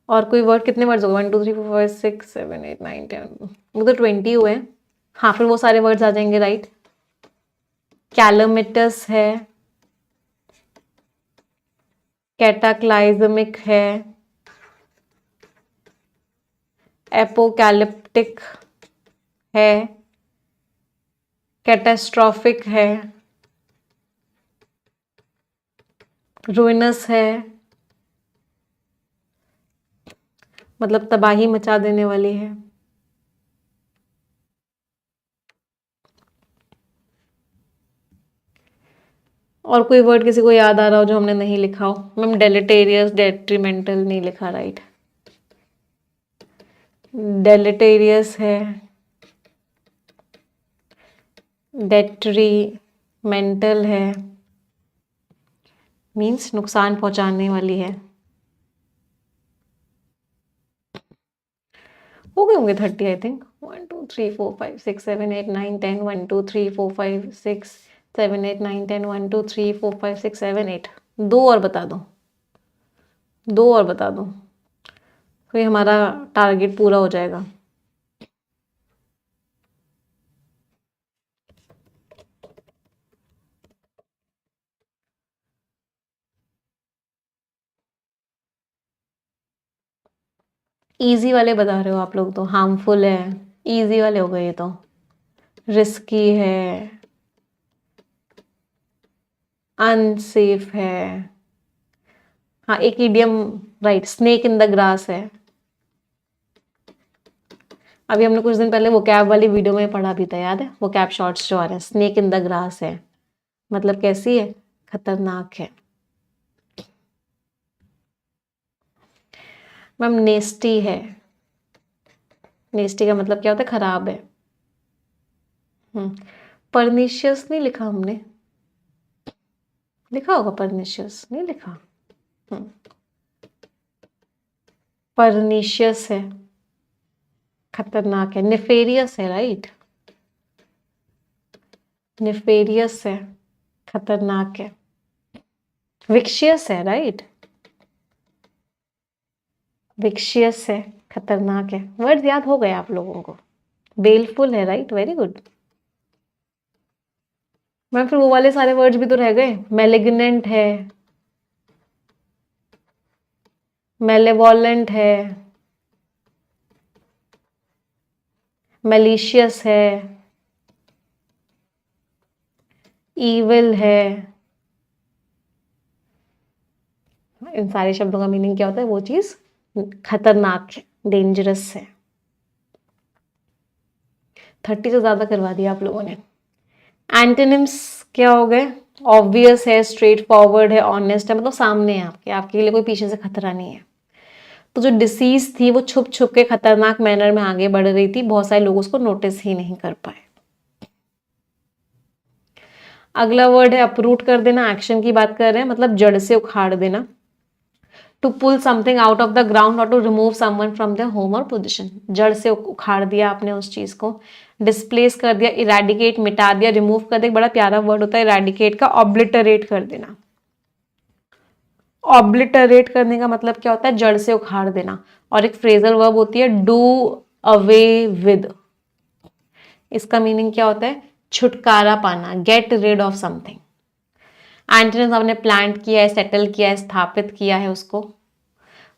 [SPEAKER 1] और कोई वर्ड, कितने वर्ड्स हो गए, 1 2 3 4 5 6 7 8 9 10, वो तो 20 हुए हैं। हाँ, फिर वो सारे वर्ड्स आ जाएंगे, राइट। कैलोमिटस है, कैटाक्लाइजमिक है, एपोकैलिप्टिक है, कैटास्ट्रॉफिक है, रुइनस है, मतलब तबाही मचा देने वाली है। और कोई वर्ड किसी को याद आ रहा हो जो हमने नहीं लिखा हो? मैम डेलेटेरियस, डेट्रीमेंटल नहीं लिखा, राइट। डेलेटेरियस है, डेट्रीमेंटल है, मीन्स नुकसान पहुंचाने वाली है। हो गए होंगे 30 आई थिंक। 1 2 3 4 5 6 7 8 9 10 1 2 3 4 5 6 7 8 9 10 1 2 3 4 5 6 7 8। दो और बता दो, दो और बता दो, फिर हमारा टारगेट पूरा हो जाएगा। इजी वाले बता रहे हो आप लोग तो, हार्मफुल है, इजी वाले हो गए ये तो। रिस्की है, अनसेफ है, हाँ एक idiom, right, snake in the grass है। अभी हमने कुछ दिन पहले वो कैब वाली वीडियो में पढ़ा भी था, याद है? वो कैब शॉर्ट्स जो आ रहे हैं, स्नेक इन द ग्रास है, मतलब कैसी है, खतरनाक है। मैम नेस्टी है, नेस्टी का मतलब क्या होता है, खराब है। परनिशियस नहीं लिखा हमने, लिखा होगा परनिशियस, नहीं लिखा। परनिशियस है, खतरनाक है, नेफेरियस है, राइट, नेफेरियस है, खतरनाक है, विक्शियस है, राइट, विक्शियस है, खतरनाक है। वर्ड्स याद हो गए आप लोगों को। बेलफुल है, राइट, वेरी गुड। मैम फिर वो वाले सारे वर्ड्स भी तो रह गए, मेलिग्नेंट है, मेलेवोलेंट है, मेलिशियस है, ईविल है। इन सारे शब्दों का मीनिंग क्या होता है? वो चीज खतरनाक है, डेंजरस है। 30 से ज्यादा करवा दिया आप लोगों ने। एंटोनिम्स क्या हो गए? ऑब्वियस है, स्ट्रेट फॉरवर्ड है, ऑनेस्ट है, मतलब सामने है आपके, आपके लिए कोई पीछे से खतरा नहीं है। तो जो डिसीज थी वो छुप छुप के खतरनाक मैनर में आगे बढ़ रही थी, बहुत सारे लोग उसको नोटिस ही नहीं कर पाए। अगला वर्ड है अपरूट कर देना, एक्शन की बात कर रहे हैं, मतलब जड़ से उखाड़ देना। To pull something out of the ground और to remove someone from the home और पोजिशन, जड़ से उखाड़ दिया आपने उस चीज को, डिस्प्लेस कर दिया, इरेडिकेट मिटा दिया, रिमूव कर दिया, बड़ा प्यारा वर्ड होता है इरेडिकेट का, ऑब्लिटरेट कर देना। ऑब्लिटरेट करने का मतलब क्या होता है? जड़ से उखाड़ देना। और एक फ्रेजल वर्ब होती है डू अवे विद, इसका मीनिंग क्या होता है? छुटकारा पाना, get rid of something. Antonyms आपने प्लांट किया है, सेटल किया है, स्थापित किया है उसको।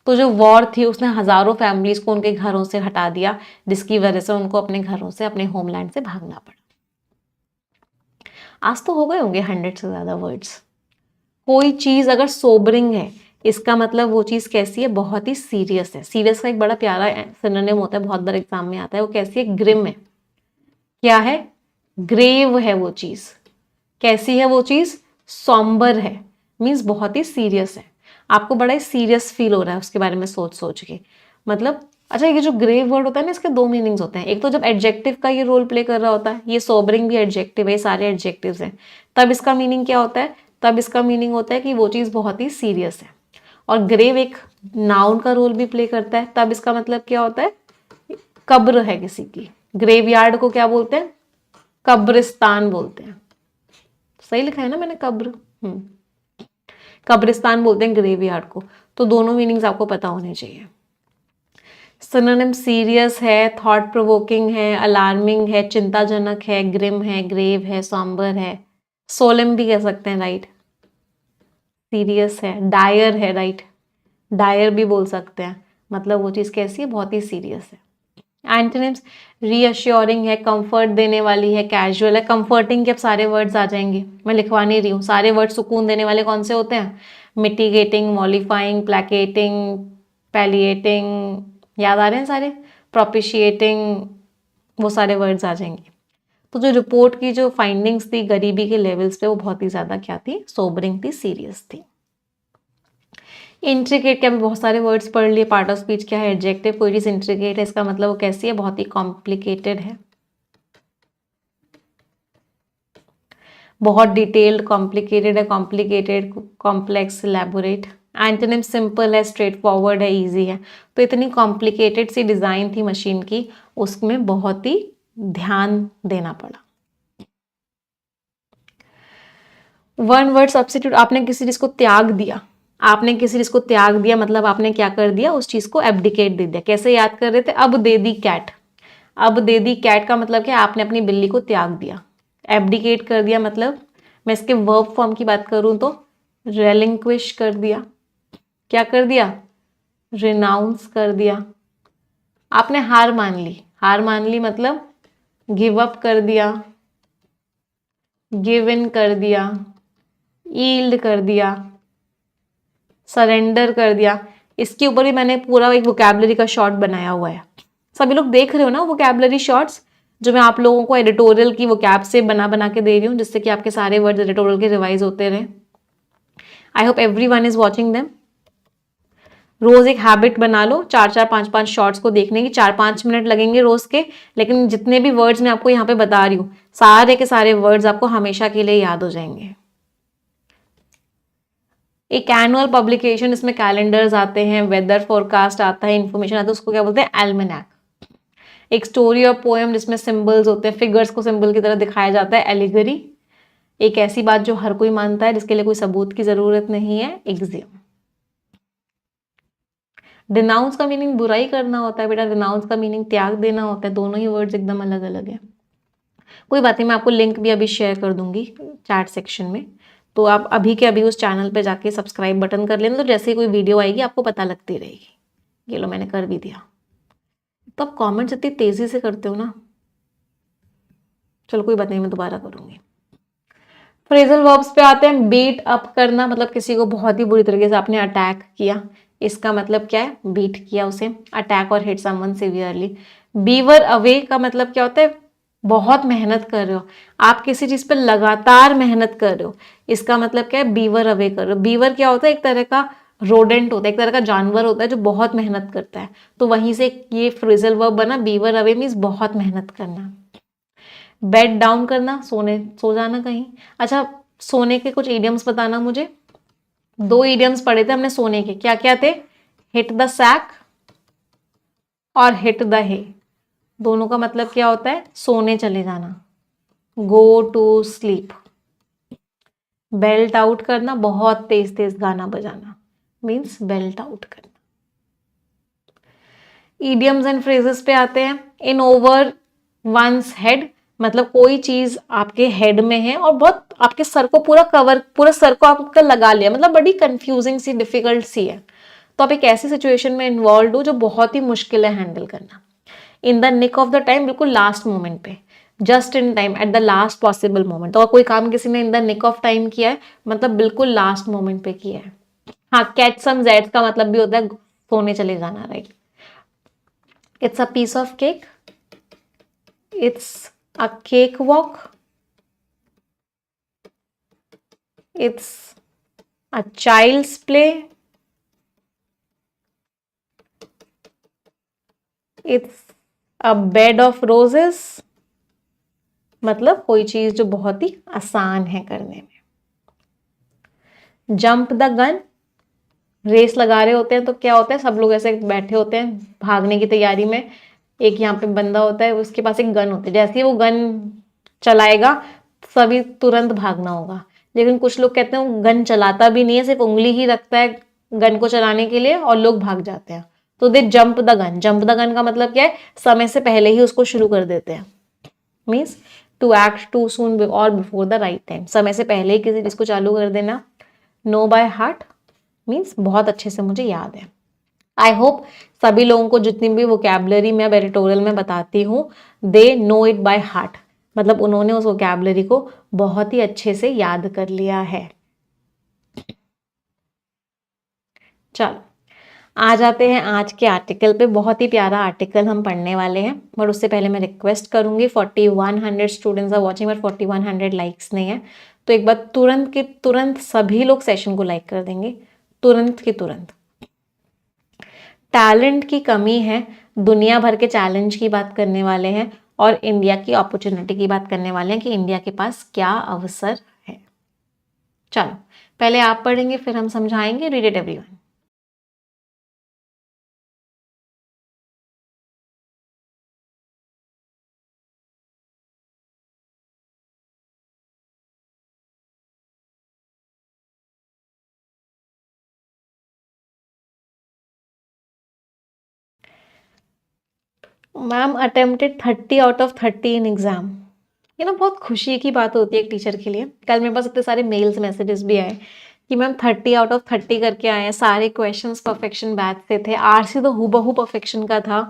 [SPEAKER 1] तो जो वॉर थी उसने हजारों फैमिलीज को उनके घरों से हटा दिया, जिसकी वजह से उनको अपने घरों से, अपने होमलैंड से भागना पड़ा। आज तो हो गए होंगे 100 से ज्यादा वर्ड्स। कोई चीज अगर सोबरिंग है, इसका मतलब वो चीज कैसी है, बहुत ही सीरियस है। सीरियस का एक बड़ा प्यारा सिनोनिम होता है, बहुत बार एग्जाम में आता है, वो कैसी है, ग्रिम है। क्या है, ग्रेव है वो चीज। कैसी है वो चीज, सॉम्बर है, मीन्स बहुत ही सीरियस है। आपको बड़ा ही सीरियस फील हो रहा है उसके बारे में सोच सोच के। मतलब अच्छा, ये जो ग्रेव वर्ड होता है ना, इसके दो मीनिंग्स होते हैं। एक तो जब एडजेक्टिव का ये रोल प्ले कर रहा होता है, ये सोबरिंग भी एडजेक्टिव है, ये सारे एडजेक्टिव्स हैं, तब इसका मीनिंग क्या होता है, तब इसका मीनिंग होता है कि वो चीज़ बहुत ही सीरियस है। और ग्रेव एक नाउन का रोल भी प्ले करता है, तब इसका मतलब क्या होता है, कब्र है किसी की। ग्रेवयार्ड को क्या बोलते हैं, कब्रिस्तान बोलते हैं। सही लिखा है ना मैंने, कब्र, कब्रिस्तान बोलते हैं ग्रेवयार्ड को। तो दोनों मीनिंग्स आपको पता होने चाहिए। सिनोनिम सीरियस है, थॉट प्रोवोकिंग है, अलार्मिंग है, चिंताजनक है, ग्रिम है, ग्रेव है, सॉम्बर है, सोलेम भी कह सकते हैं, राइट। सीरियस है, डायर है, राइट, डायर भी बोल सकते हैं, मतलब वो चीज़ कैसी है, बहुत ही सीरियस है। एंटोनिम्स रीअश्योरिंग है, कंफर्ट देने वाली है, कैजुअल है। कंफर्टिंग के अब सारे वर्ड्स आ जाएंगे, मैं लिखवा नहीं रही हूँ। सारे वर्ड सुकून देने वाले कौन से होते हैं, मिटिगेटिंग, मॉलिफाइंग, प्लेकेटिंग, पैलिएटिंग, याद आ रहे हैं सारे, प्रोपिशिएटिंग, वो सारे वर्ड्स आ जाएंगे। तो जो रिपोर्ट की जो फाइंडिंग्स थी गरीबी के लेवल्स पे, वो बहुत ही ज़्यादा क्या थी, सोबरिंग थी, सीरियस थी। इंट्रिकेट के अभी बहुत सारे वर्ड्स पढ़ लिए। पार्ट ऑफ स्पीच क्या है, एडजेक्टिव। कोई चीज़ इंट्रिकेट है, इसका मतलब वो कैसी है, बहुत ही कॉम्प्लिकेटेड है, बहुत डिटेल्ड, कॉम्प्लिकेटेड है, complicated, complex, elaborate. Antonym simple है, स्ट्रेट फॉरवर्ड है, इजी है। तो इतनी कॉम्प्लिकेटेड सी डिज़ाइन थी मशीन की, उसमें बहुत ही ध्यान देना पड़ा। वन वर्ड सब्स्टिट्यूट, आपने किसी चीज़ को त्याग दिया, आपने किसी चीज़ को त्याग दिया मतलब आपने क्या कर दिया, उस चीज़ को एब्डिकेट दे दिया। कैसे याद कर रहे थे, अब दे दी कैट। अब दे दी कैट का मतलब क्या, आपने अपनी बिल्ली को त्याग दिया। एब्डिकेट कर दिया मतलब, मैं इसके वर्ब फॉर्म की बात करूं तो रेलिंक्विश कर दिया। क्या कर दिया, रिनाउंस कर दिया। आपने हार मान ली, हार मान ली मतलब गिव अप कर दिया, गिव इन कर दिया, ईल्ड कर दिया, सरेंडर कर दिया। इसके ऊपर भी मैंने पूरा एक वोकैबुलरी का शॉर्ट बनाया हुआ है। सभी लोग देख रहे हो ना वोकैबुलरी शॉर्ट्स, जो मैं आप लोगों को एडिटोरियल की वोकैब से बना बना के दे रही हूँ, जिससे कि आपके सारे वर्ड्स एडिटोरियल के रिवाइज होते रहे। I hope everyone is watching them. रोज एक हैबिट बना लो, 4-4, 5-5 शॉर्ट्स को देखने की। 4-5 मिनट लगेंगे रोज के, लेकिन जितने भी वर्ड्स मैं आपको यहाँ पे बता रही हूँ, सारे के सारे वर्ड्स आपको हमेशा के लिए याद हो जाएंगे। एक एनुअल पब्लिकेशन, इसमें कैलेंडर्स आते हैं, वेदर फोरकास्ट आता है, इंफॉर्मेशन आता है, उसको क्या बोलते हैं, एल्मेनैक। एक स्टोरी और पोएम जिसमें सिंबल्स होते हैं, फिगर्स को सिंबल की तरह दिखाया जाता है, एलिगरी। एक ऐसी बात जो हर कोई मानता है, जिसके लिए कोई सबूत की जरूरत नहीं है, एक्सियम। डिनाउंस का मीनिंग बुराई करना होता है बेटा, डिनाउंस का मीनिंग त्याग देना होता है। दोनों ही वर्ड्स एकदम अलग अलग है। कोई बात नहीं, मैं आपको लिंक भी अभी शेयर कर दूंगी चैट सेक्शन में, तो आप अभी के अभी उस चैनल पे जाके सब्सक्राइब बटन कर लेना, तो जैसे ही कोई वीडियो आएगी आपको पता लगती रहेगी। ये लो मैंने कर भी दिया। तो आप कमेंट्स इतनी तेजी से करते हो ना, चलो कोई बात नहीं, मैं दोबारा करूंगी। फ्रेजल वर्ब्स पे आते हैं। बीट अप करना मतलब किसी को बहुत ही बुरी तरीके से आपने अटैक किया, इसका मतलब क्या है, बीट किया उसे। अटैक और hit someone severely. Beaver away का मतलब क्या होता है, बहुत मेहनत कर रहे हो, आप किसी चीज पर लगातार मेहनत कर रहे हो, इसका मतलब क्या है, बीवर अवे कर रहे हो। बीवर क्या होता है, एक तरह का रोडेंट होता है, एक तरह का जानवर होता है जो बहुत मेहनत करता है, तो वहीं से ये फ्रेजल वर्ब बना। बीवर अवे मीन्स बहुत मेहनत करना। बेड डाउन करना, सोने, सो जाना कहीं। अच्छा, सोने के कुछ इडियम्स बताना मुझे। 2 इडियम्स पढ़े थे हमने सोने के, क्या क्या थे, हिट द सैक और हिट द हे। दोनों का मतलब क्या होता है, सोने चले जाना, go to sleep. Belt out करना, बहुत तेज तेज गाना बजाना, मीन्स बेल्ट आउट करना। इडियम्स एंड फ्रेजेस पे आते हैं। इन ओवर वंस हेड, मतलब कोई चीज आपके हेड में है और बहुत आपके सर को पूरा सर को आपका लगा लिया, मतलब बड़ी कंफ्यूजिंग सी, डिफिकल्ट सी है। तो आप एक ऐसी सिचुएशन में इन्वॉल्व हो जो बहुत ही मुश्किल है हैंडल करना। In the nick of time टाइम, बिल्कुल लास्ट मोमेंट पे, just in time, at the last possible moment. तो कोई काम किसी ने in the nick of time किया है, मतलब बिल्कुल लास्ट मोमेंट पे किया है। हाँ, कैच सम जेड्स का मतलब भी होता है सोने चले जाना, right. It's a piece of cake, it's a cake walk, it's a child's play, it's a bed of roses. मतलब कोई चीज जो बहुत ही आसान है करने में। जंप द गन, रेस लगा रहे होते हैं तो क्या होता है, सब लोग ऐसे बैठे होते हैं भागने की तैयारी में। एक यहाँ पे बंदा होता है, उसके पास एक गन होती है, जैसे ही वो गन चलाएगा सभी तुरंत भागना होगा। लेकिन कुछ लोग कहते हैं वो गन चलाता भी नहीं है, सिर्फ उंगली ही रखता है गन को चलाने के लिए और लोग भाग जाते हैं। तो they jump the gun. Jump the gun का मतलब क्या है, समय से पहले ही उसको शुरू कर देते हैं। Means to act too soon और बिफोर द राइट टाइम, समय से पहले ही किसी चीज को चालू कर देना। नो बाय हार्ट मीन्स बहुत अच्छे से मुझे याद है। आई होप सभी लोगों को जितनी भी वोकैबुलरी मैं एडिटोरियल में बताती हूँ, they know it by heart, मतलब उन्होंने उस वोकैबुलरी को बहुत ही अच्छे से याद कर लिया है। चलो आ जाते हैं आज के आर्टिकल पे। बहुत ही प्यारा आर्टिकल हम पढ़ने वाले हैं, बट उससे पहले मैं रिक्वेस्ट करूंगी, 4100 students are watching but 4100 likes नहीं है, तो एक बार तुरंत के तुरंत सभी लोग सेशन को लाइक कर देंगे, तुरंत की तुरंत। टैलेंट की कमी है, दुनिया भर के चैलेंज की बात करने वाले हैं और इंडिया की अपॉर्चुनिटी की बात करने वाले हैं कि इंडिया के पास क्या अवसर है। चलो पहले आप पढ़ेंगे फिर हम समझाएंगे। Read it everyone. Ma'am attempted 30 out of 30 in exam. ये ना बहुत खुशी की बात होती है एक टीचर के लिए। कल मेरे पास इतने सारे मेल्स मैसेजेस भी आए कि मैम 30 आउट ऑफ 30 करके आए हैं, सारे क्वेश्चंस परफेक्शन बैच से थे, आरसी तो हूबहू परफेक्शन का था।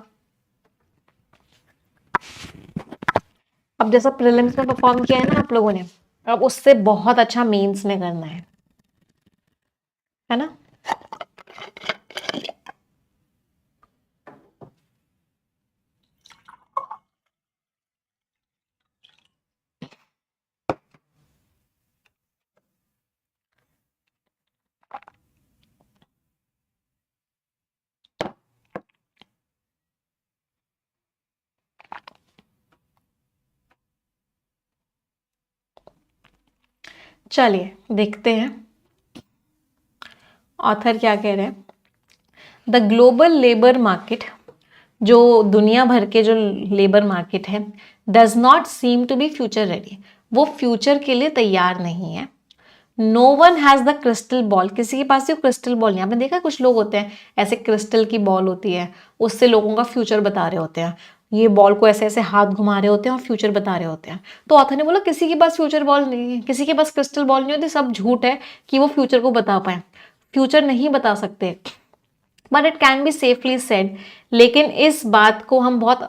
[SPEAKER 1] अब जैसा प्रीलिम्स में परफॉर्म किया है ना आप लोगों ने, अब उससे बहुत अच्छा मेंस में करना है ना। चलिए देखते हैं ऑथर क्या कह रहे हैं। द ग्लोबल लेबर मार्केट, जो दुनिया भर के जो लेबर मार्केट है, does not seem to be future ready, वो फ्यूचर के लिए तैयार नहीं है। No one has the crystal ball, किसी के पास ये क्रिस्टल बॉल नहीं। आपने देखा कुछ लोग होते हैं ऐसे क्रिस्टल की बॉल होती है, उससे लोगों का फ्यूचर बता रहे होते हैं, ये बॉल को ऐसे ऐसे हाथ घुमा रहे होते हैं और फ्यूचर बता रहे होते हैं। तो ऑथर ने बोला किसी के पास फ्यूचर बॉल नहीं है, किसी के पास क्रिस्टल बॉल नहीं होती, सब झूठ है कि वो फ्यूचर को बता पाए। फ्यूचर नहीं बता सकते, but it can be safely said, लेकिन इस बात को हम बहुत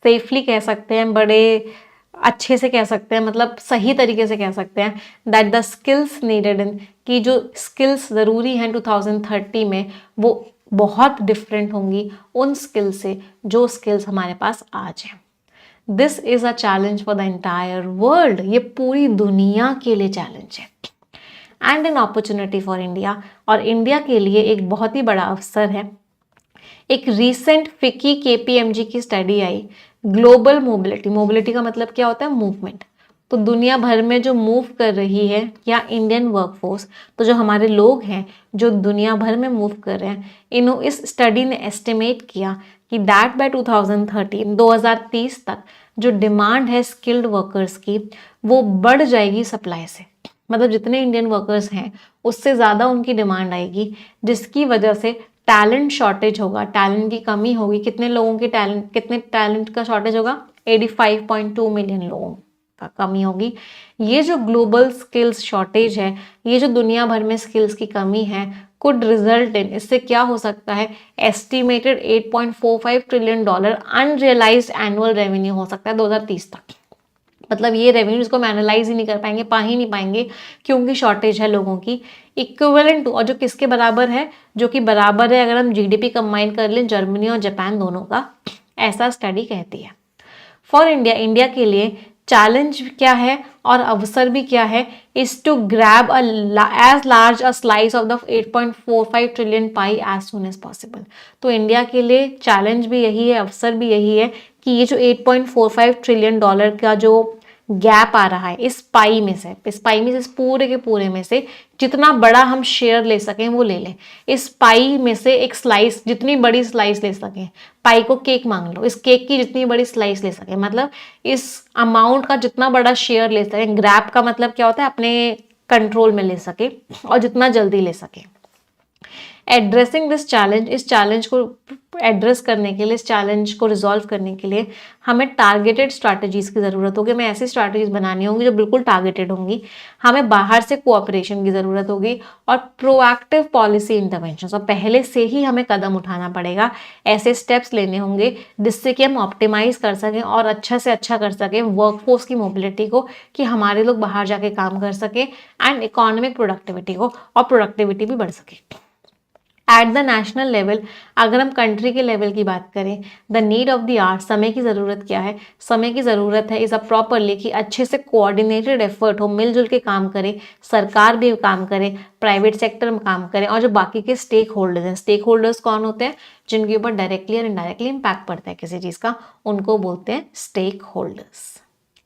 [SPEAKER 1] सेफली कह सकते हैं, बड़े अच्छे से कह सकते हैं, मतलब सही तरीके से कह सकते हैं that the skills needed in, कि जो स्किल्स ज़रूरी हैं 2030 में वो बहुत डिफरेंट होंगी उन स्किल से जो स्किल्स हमारे पास आज हैं। This is a challenge for the entire world, ये पूरी दुनिया के लिए चैलेंज है, and an opportunity for India, और इंडिया के लिए एक बहुत ही बड़ा अवसर है। एक रीसेंट फिकी केपीएमजी की स्टडी आई, ग्लोबल मोबिलिटी, मोबिलिटी का मतलब क्या होता है, मूवमेंट, तो दुनिया भर में जो मूव कर रही है, या इंडियन वर्कफोर्स, तो जो हमारे लोग हैं जो दुनिया भर में मूव कर रहे हैं, इस स्टडी ने एस्टिमेट किया कि दैट बाय 2030 तक जो डिमांड है स्किल्ड वर्कर्स की वो बढ़ जाएगी सप्लाई से, मतलब जितने इंडियन वर्कर्स हैं उससे ज़्यादा उनकी डिमांड आएगी, जिसकी वजह से टैलेंट शॉर्टेज होगा, टैलेंट की कमी होगी। कितने लोगों की टैलेंट, कितने टैलेंट का शॉर्टेज होगा, 85.2 मिलियन लोगों। कमी होगी। ये जो ग्लोबल स्किल्स शॉर्टेज है, ये जो दुनिया भर में स्किल्स की कमी है, कुड रिजल्ट इन, इससे क्या हो सकता है, estimated $8.45 trillion unrealised annual revenue हो सकता है 2030 तक। मतलब ये रेवेन्यू इसको हम एनालाइज ही नहीं कर पाएंगे, पा ही नहीं पाएंगे, क्योंकि शॉर्टेज है लोगों की। इक्विवेलेंट टू, और जो किसके बराबर है, जो कि बराबर है अगर हम जीडीपी कंबाइन कर लें जर्मनी और जापान दोनों का, ऐसा स्टडी कहती है। फॉर इंडिया, इंडिया के लिए चैलेंज क्या है और अवसर भी क्या है, is to grab as large a slice of the 8.45 trillion pie as soon as possible. तो इंडिया के लिए चैलेंज भी यही है, अवसर भी यही है कि ये जो 8.45 ट्रिलियन डॉलर का जो गैप आ रहा है इस पाई में से, इस पूरे के पूरे में से जितना बड़ा हम शेयर ले सकें वो ले लें। इस पाई में से एक स्लाइस, जितनी बड़ी स्लाइस ले सकें, पाई को केक मांग लो, इस केक की जितनी बड़ी स्लाइस ले सकें, मतलब इस अमाउंट का जितना बड़ा शेयर ले सकें। ग्रैब का मतलब क्या होता है, अपने कंट्रोल में ले सके और जितना जल्दी ले सके। एड्रेसिंग दिस चैलेंज, इस चैलेंज को एड्रेस करने के लिए, इस चैलेंज को रिजॉल्व करने के लिए हमें टारगेटेड स्ट्रैटेजीज की ज़रूरत होगी। हमें ऐसी स्ट्रैटेजीज बनानी होंगी जो बिल्कुल टारगेटेड होंगी। हमें बाहर से कोऑपरेशन की ज़रूरत होगी और प्रोएक्टिव पॉलिसी इंटरवेंशन, और पहले से ही हमें कदम उठाना पड़ेगा, ऐसे स्टेप्स लेने होंगे जिससे कि हम ऑप्टिमाइज कर सकें और अच्छा से अच्छा कर सकें वर्कफोर्स की मोबिलिटी को, कि हमारे लोग बाहर जाके काम कर सकें, एंड इकोनॉमिक प्रोडक्टिविटी को, और प्रोडक्टिविटी भी बढ़ सके। एट द नेशनल लेवल, अगर हम कंट्री के लेवल की बात करें, the need of the hour, समय की ज़रूरत क्या है, समय की ज़रूरत है इज़ अ प्रॉपरली, कि अच्छे से कोऑर्डिनेटेड एफर्ट हो, मिलजुल के काम करे, सरकार भी काम करे, प्राइवेट सेक्टर में काम करें, और जो बाकी के स्टेक होल्डर्स हैं, स्टेक होल्डर्स कौन होते हैं, जिनके ऊपर डायरेक्टली और इनडायरेक्टली इम्पैक्ट पड़ता है किसी चीज़ का, उनको बोलते हैं स्टेक होल्डर्स।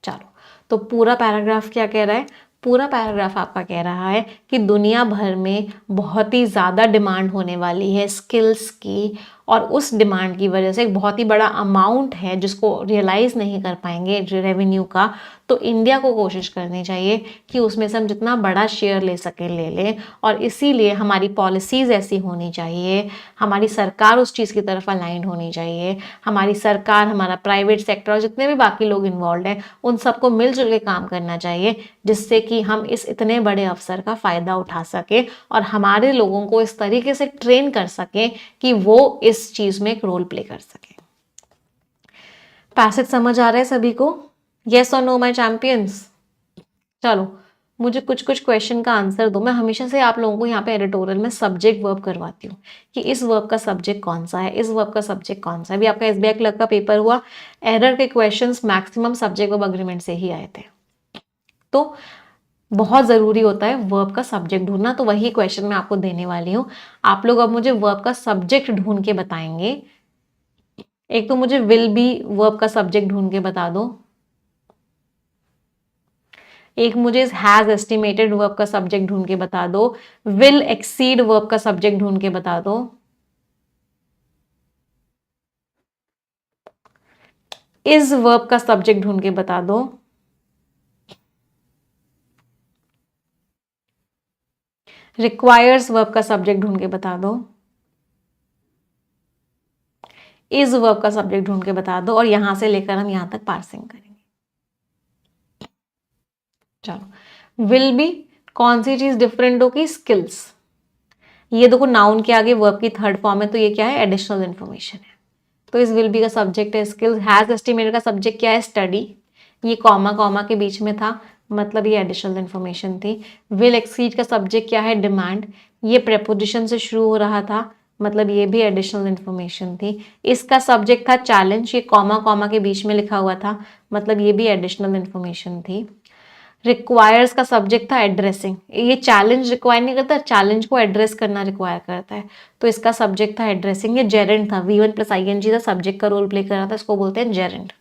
[SPEAKER 1] चलो, तो पूरा पैराग्राफ क्या कह रहा है, पूरा पैराग्राफ आपका कह रहा है कि दुनिया भर में बहुत ही ज़्यादा डिमांड होने वाली है स्किल्स की, और उस डिमांड की वजह से एक बहुत ही बड़ा अमाउंट है जिसको रियलाइज़ नहीं कर पाएंगे रेवेन्यू का। तो इंडिया को कोशिश करनी चाहिए कि उसमें से हम जितना बड़ा शेयर ले सकें ले लें, और इसीलिए हमारी पॉलिसीज़ ऐसी होनी चाहिए, हमारी सरकार उस चीज़ की तरफ अलाइंड होनी चाहिए, हमारी सरकार, हमारा प्राइवेट सेक्टर और जितने भी बाकी लोग इन्वॉल्व हैं उन सबको मिलजुल के काम करना चाहिए, जिससे कि हम इस इतने बड़े अवसर का फ़ायदा उठा सकें और हमारे लोगों को इस तरीके से ट्रेन कर सकें कि वो इस चीज़ में एक रोल प्ले कर सकें। पैसेज समझ आ रहा है सभी को? येस और नो माय चैंपियंस? चलो, मुझे कुछ कुछ क्वेश्चन का आंसर दो। मैं हमेशा से आप लोगों को यहाँ पे एडिटोरियल में सब्जेक्ट वर्ब करवाती हूँ कि इस वर्ब का सब्जेक्ट कौन सा है, इस वर्ब का सब्जेक्ट कौन सा है। अभी आपका एसबीआई क्लर्क का पेपर हुआ, एरर के questions maximum subject verb agreement से ही आए थे। तो बहुत ज़रूरी होता है वर्ब का सब्जेक्ट ढूंढना, तो वही क्वेश्चन मैं आपको देने वाली हूँ। आप लोग अब मुझे वर्ब का सब्जेक्ट ढूंढ के बताएंगे। एक तो मुझे विल बी वर्ब का सब्जेक्ट ढूंढ के बता दो, एक मुझे हैज एस्टिमेटेड वर्ब का सब्जेक्ट ढूंढ के बता दो, विल एक्सीड वर्ब का सब्जेक्ट ढूंढ के बता दो, इज वर्ब का सब्जेक्ट ढूंढ के बता दो, रिक्वायर्स वर्ब का सब्जेक्ट ढूंढ के बता दो, इज वर्ब का सब्जेक्ट ढूंढ के बता दो, और यहां से लेकर हम यहां तक पार्सिंग करेंगे। चलो, विल बी कौन सी चीज डिफरेंट होगी, स्किल्स। ये देखो नाउन के आगे वर्ब की थर्ड फॉर्म है, तो ये क्या है, एडिशनल इन्फॉर्मेशन है, तो इस विल बी का सब्जेक्ट है स्किल्स। हैज एस्टिमेटेड का सब्जेक्ट क्या है, स्टडी, ये कॉमा कॉमा के बीच में था, मतलब ये एडिशनल इन्फॉर्मेशन थी। विल एक्सीड का सब्जेक्ट क्या है, डिमांड, ये प्रेपोजिशन से शुरू हो रहा था, मतलब ये भी एडिशनल इन्फॉर्मेशन थी। इसका सब्जेक्ट था चैलेंज, ये कॉमा कॉमा के बीच में लिखा हुआ था, मतलब ये भी एडिशनल इन्फॉर्मेशन थी। रिक्वायर्स का सब्जेक्ट था एड्रेसिंग, ये चैलेंज रिक्वायर नहीं करता, चैलेंज को एड्रेस करना रिक्वायर करता है, तो इसका सब्जेक्ट था एड्रेसिंग। ये जेरेंट था, V1 + ING था, सब्जेक्ट का रोल प्ले कर रहा था, इसको बोलते हैं जेरेंट।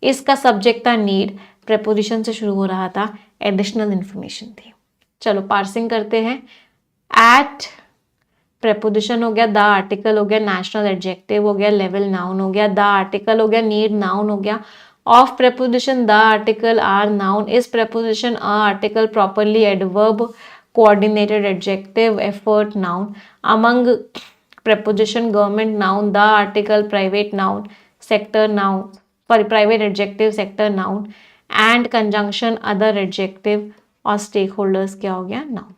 [SPEAKER 1] इसका सब्जेक्ट था नीड, प्रेपोजिशन से शुरू हो रहा था, एडिशनल इन्फॉर्मेशन थी। चलो पार्सिंग करते हैं। एट प्रेपोजिशन हो गया, द आर्टिकल हो गया, नेशनल एडजेक्टिव हो गया, लेवल नाउन हो गया, द आर्टिकल हो गया, नीड नाउन हो गया। Of preposition the article are noun, is preposition a article properly adverb, coordinated adjective, effort noun. Among preposition government noun, the article private noun, sector noun, sorry private adjective, sector noun. And conjunction other adjective और stake holders क्या हो गया, noun.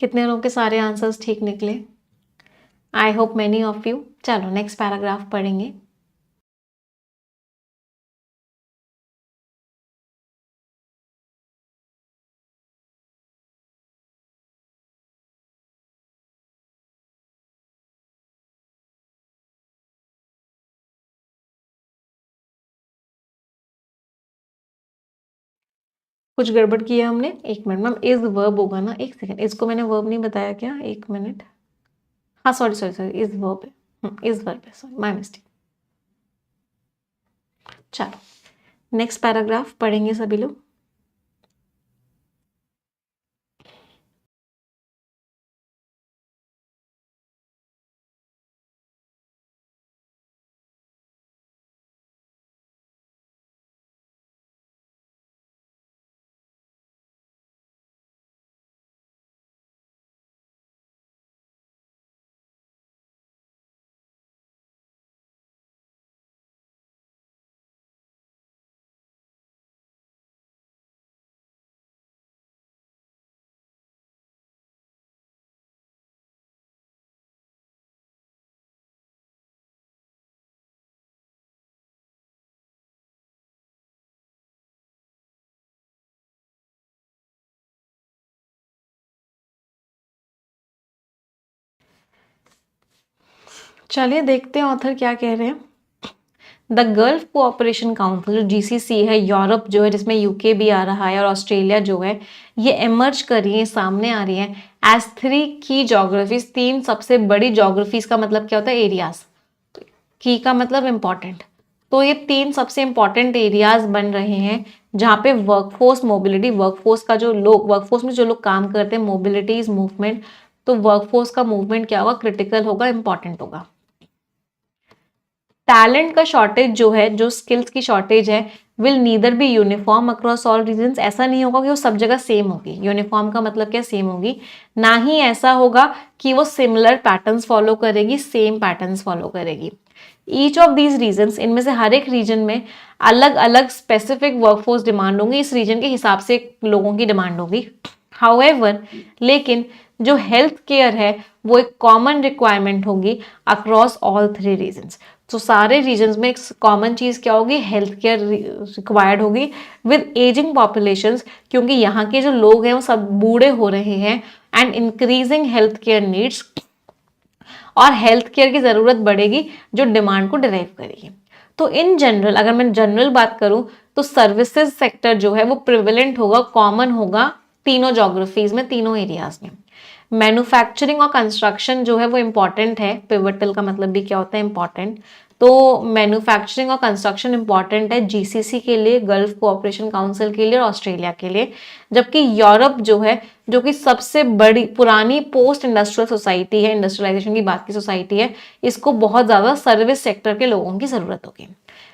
[SPEAKER 1] कितने लोगों के सारे answers ठीक निकले? I hope many of you. चलो नेक्स्ट पैराग्राफ पढ़ेंगे। कुछ गड़बड़ किया हमने, एक मिनट मैम, इज वर्ब होगा ना, एक सेकंड, इसको मैंने वर्ब नहीं बताया क्या, एक मिनट, हाँ sorry sorry sorry, is verb है, इज वर्ब है, सॉरी माय मिस्टेक। चलो नेक्स्ट पैराग्राफ पढ़ेंगे सभी लोग। चलिए देखते हैं ऑथर क्या कह रहे हैं। द गल्फ कोऑपरेशन काउंसिल जो जीसीसी है, यूरोप जो है जिसमें यूके भी आ रहा है और ऑस्ट्रेलिया जो है, ये एमर्ज कर रही है, सामने आ रही है एज 3 की जोग्राफीज, 3 सबसे बड़ी जोग्राफीज का मतलब क्या होता है, एरियाज। की का मतलब इंपॉर्टेंट, तो ये 3 सबसे इंपॉर्टेंट एरियाज बन रहे हैं जहाँ पे वर्कफोर्स मोबिलिटी, वर्कफोर्स का जो लोग, वर्कफोर्स में जो लोग काम करते हैं, मोबिलिटी इज मूवमेंट, तो वर्कफोर्स का मूवमेंट क्या होगा, क्रिटिकल होगा, इंपॉर्टेंट होगा। टैलेंट का शॉर्टेज जो है, जो स्किल्स की शॉर्टेज है, will neither be uniform across all regions, ऐसा नहीं होगा कि वो सब जगह सेम होगी। यूनिफॉर्म का मतलब क्या, सेम होगी, ना ही ऐसा होगा कि वो सिमिलर पैटर्न्स फॉलो करेगी, सेम पैटर्न्स फॉलो करेगी। ईच ऑफ दीज रीजन्स, इनमें से हर एक रीजन में अलग अलग स्पेसिफिक वर्कफोर्स डिमांड होंगी, इस रीजन के हिसाब से लोगों की डिमांड होगी। हाउएवर, लेकिन जो हेल्थ केयर है वो एक कॉमन रिक्वायरमेंट होगी अक्रॉस ऑल 3 रीजन्स। तो सारे रीजन्स में एक कॉमन चीज क्या होगी, हेल्थ केयर रिक्वायर्ड होगी विद एजिंग पॉपुलेशंस, क्योंकि यहाँ के जो लोग हैं वो सब बूढ़े हो रहे हैं, and increasing health care needs, और हेल्थ केयर की जरूरत बढ़ेगी जो डिमांड को डिराइव करेगी। तो इन जनरल, अगर मैं जनरल बात करूं तो सर्विसेज सेक्टर जो है वो प्रिवेलेंट होगा, कॉमन होगा तीनों जोग्राफीज में, तीनों एरियाज में। मैन्युफैक्चरिंग और कंस्ट्रक्शन जो है वो इंपॉर्टेंट है, पिवटल का मतलब भी क्या होता है, इंपॉर्टेंट। तो मैन्युफैक्चरिंग और कंस्ट्रक्शन इंपॉर्टेंट है जीसीसी के लिए, गल्फ कोऑपरेशन काउंसिल के लिए और ऑस्ट्रेलिया के लिए। जबकि यूरोप जो है, जो कि सबसे बड़ी पुरानी पोस्ट इंडस्ट्रियल सोसाइटी है, इंडस्ट्रियलाइजेशन की बात की सोसाइटी है, इसको बहुत ज्यादा सर्विस सेक्टर के लोगों की जरूरत होगी।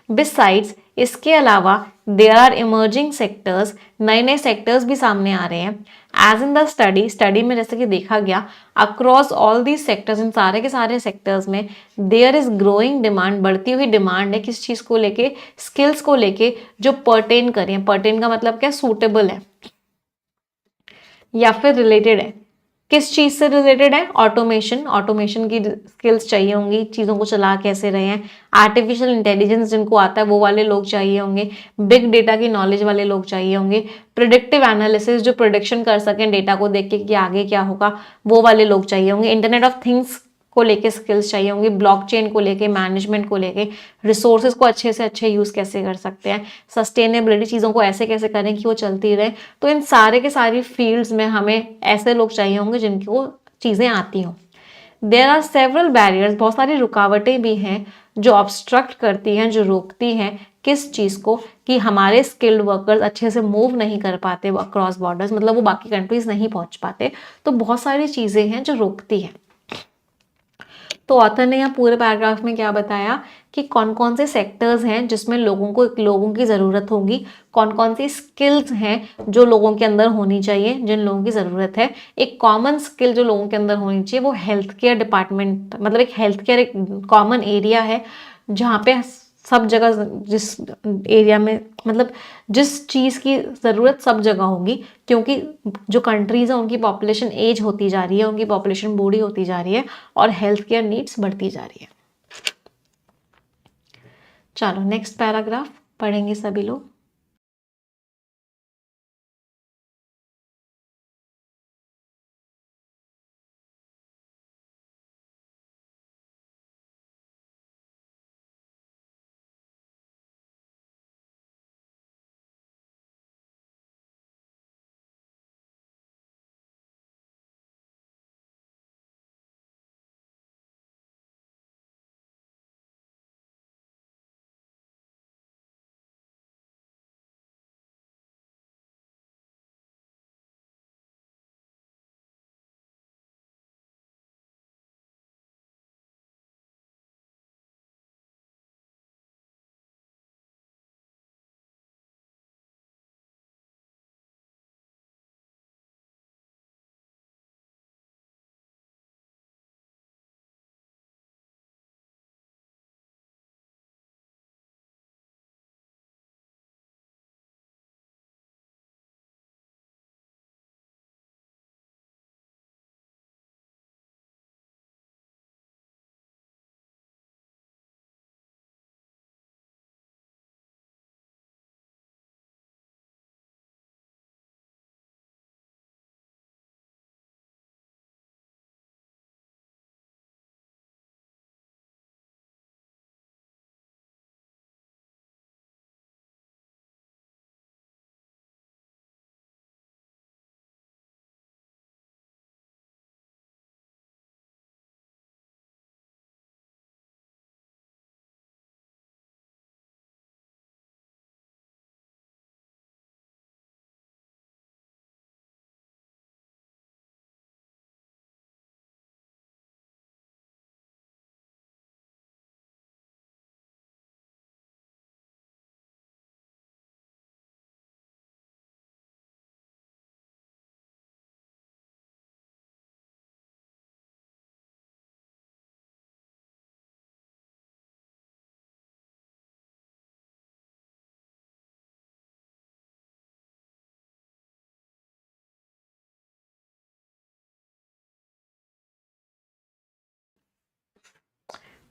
[SPEAKER 1] बिसाइड्स, इसके अलावा देयर आर इमर्जिंग सेक्टर्स, नए नए सेक्टर्स भी सामने आ रहे हैं। As in the study, study में जैसे कि देखा गया, अक्रॉस ऑल दीज सेक्टर्स, इन सारे के सारे सेक्टर्स में देयर इज ग्रोइंग डिमांड, बढ़ती हुई डिमांड है किस चीज को लेके, स्किल्स को लेके जो पर्टेन करें। पर्टेन का मतलब क्या, सूटेबल है या फिर रिलेटेड है, किस चीज से रिलेटेड है, ऑटोमेशन, ऑटोमेशन की स्किल्स चाहिए होंगी, चीजों को चला कैसे रहे हैं। आर्टिफिशियल इंटेलिजेंस जिनको आता है वो वाले लोग चाहिए होंगे, बिग डेटा की नॉलेज वाले लोग चाहिए होंगे, प्रिडिक्टिव एनालिसिस जो प्रिडिक्शन कर सकें डेटा को देख के कि आगे क्या होगा, वो वाले लोग चाहिए होंगे। इंटरनेट ऑफ थिंग्स को लेके स्किल्स चाहिए होंगी, ब्लॉकचेन को लेके, मैनेजमेंट को लेके, रिसोर्सेज को अच्छे से अच्छे यूज कैसे कर सकते हैं, सस्टेनेबिलिटी, चीज़ों को ऐसे कैसे करें कि वो चलती रहे। तो इन सारे के सारी फील्ड्स में हमें ऐसे लोग चाहिए होंगे जिनको चीज़ें आती हों। देयर आर सेवरल बैरियर्स, बहुत सारी रुकावटें भी हैं जो ऑब्स्ट्रक्ट करती हैं, जो रोकती हैं किस चीज़ को, कि हमारे स्किल्ड वर्कर्स अच्छे से मूव नहीं कर पाते अक्रॉस बॉर्डर्स, मतलब वो बाकी कंट्रीज नहीं पहुंच पाते। तो बहुत सारी चीज़ें हैं जो रोकती हैं। तो ऑथर ने यहाँ पूरे पैराग्राफ में क्या बताया कि कौन कौन से सेक्टर्स हैं जिसमें लोगों की ज़रूरत होगी, कौन कौन सी स्किल्स हैं जो लोगों के अंदर होनी चाहिए, जिन लोगों की ज़रूरत है। एक कॉमन स्किल जो लोगों के अंदर होनी चाहिए वो हेल्थ केयर डिपार्टमेंट, मतलब एक हेल्थ केयर एक कॉमन एरिया है जहाँ पे सब जगह जिस एरिया में, मतलब जिस चीज़ की ज़रूरत सब जगह होगी, क्योंकि जो कंट्रीज हैं उनकी पॉपुलेशन एज होती जा रही है, उनकी पॉपुलेशन बूढ़ी होती जा रही है और हेल्थ केयर नीड्स बढ़ती जा रही है। चलो नेक्स्ट पैराग्राफ पढ़ेंगे सभी लोग।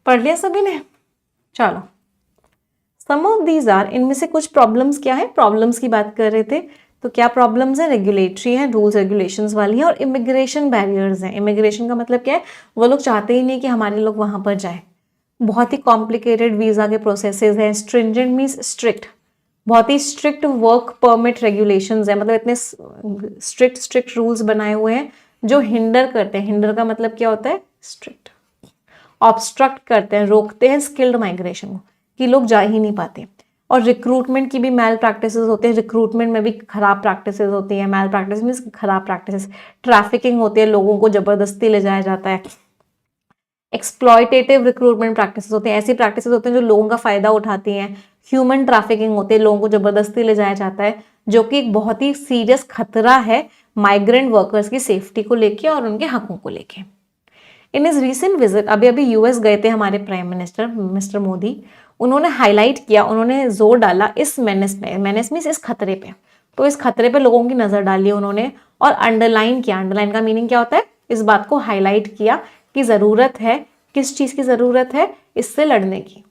[SPEAKER 1] पढ़ लिया सभी ने? चलो, सम ऑफ दीज आर, इनमें से कुछ प्रॉब्लम्स क्या है, प्रॉब्लम्स की बात कर रहे थे, तो क्या प्रॉब्लम्स है, रेगुलेटरी है, रूल्स रेगुलेशंस वाली है, और इमिग्रेशन बैरियर्स हैं। इमिग्रेशन का मतलब क्या है, वो लोग चाहते ही नहीं कि हमारे लोग वहां पर जाए, बहुत ही कॉम्प्लिकेटेड वीजा के प्रोसेसेस हैं। स्ट्रिंजेंट मीन्स स्ट्रिक्ट, बहुत ही स्ट्रिक्ट वर्क परमिट रेगुलेशंस है, मतलब इतने स्ट्रिक्ट रूल्स बनाए हुए हैं जो हिंडर करते हैं। हिंडर का मतलब क्या होता है, स्ट्रिक्ट, ऑब्स्ट्रक्ट करते हैं, रोकते हैं स्किल्ड माइग्रेशन को, कि लोग जा ही नहीं पाते। और रिक्रूटमेंट की भी मैल प्रैक्टिसेस होते हैं, रिक्रूटमेंट में भी खराब प्रैक्टिसेस होती हैं। मैल प्रैक्टिस मीन्स खराब प्रैक्टिसेस। ट्रैफिकिंग होती है, लोगों को जबरदस्ती ले जाया जाता है। एक्सप्लॉयटेटिव रिक्रूटमेंट प्रैक्टिसेस होते हैं, ऐसी प्रैक्टिसेस होते हैं जो लोगों का फायदा उठाती हैं। ह्यूमन ट्रैफिकिंग होती है, लोगों को जबरदस्ती ले जाया जाता है, जो कि एक बहुत ही सीरियस खतरा है माइग्रेंट वर्कर्स की सेफ्टी को लेके और उनके हकों को लेके। इन इज रीसेंट विजिट, अभी अभी यूएस गए थे हमारे प्राइम मिनिस्टर मिस्टर मोदी, उन्होंने हाईलाइट किया, उन्होंने जोर डाला इस मेनेस पे, मेनेस मीन्स इस खतरे पे, तो इस खतरे पे लोगों की नजर डाली उन्होंने और अंडरलाइन किया। अंडरलाइन का मीनिंग क्या होता है, इस बात को हाईलाइट किया कि जरूरत है, किस चीज की जरूरत है, इससे लड़ने की।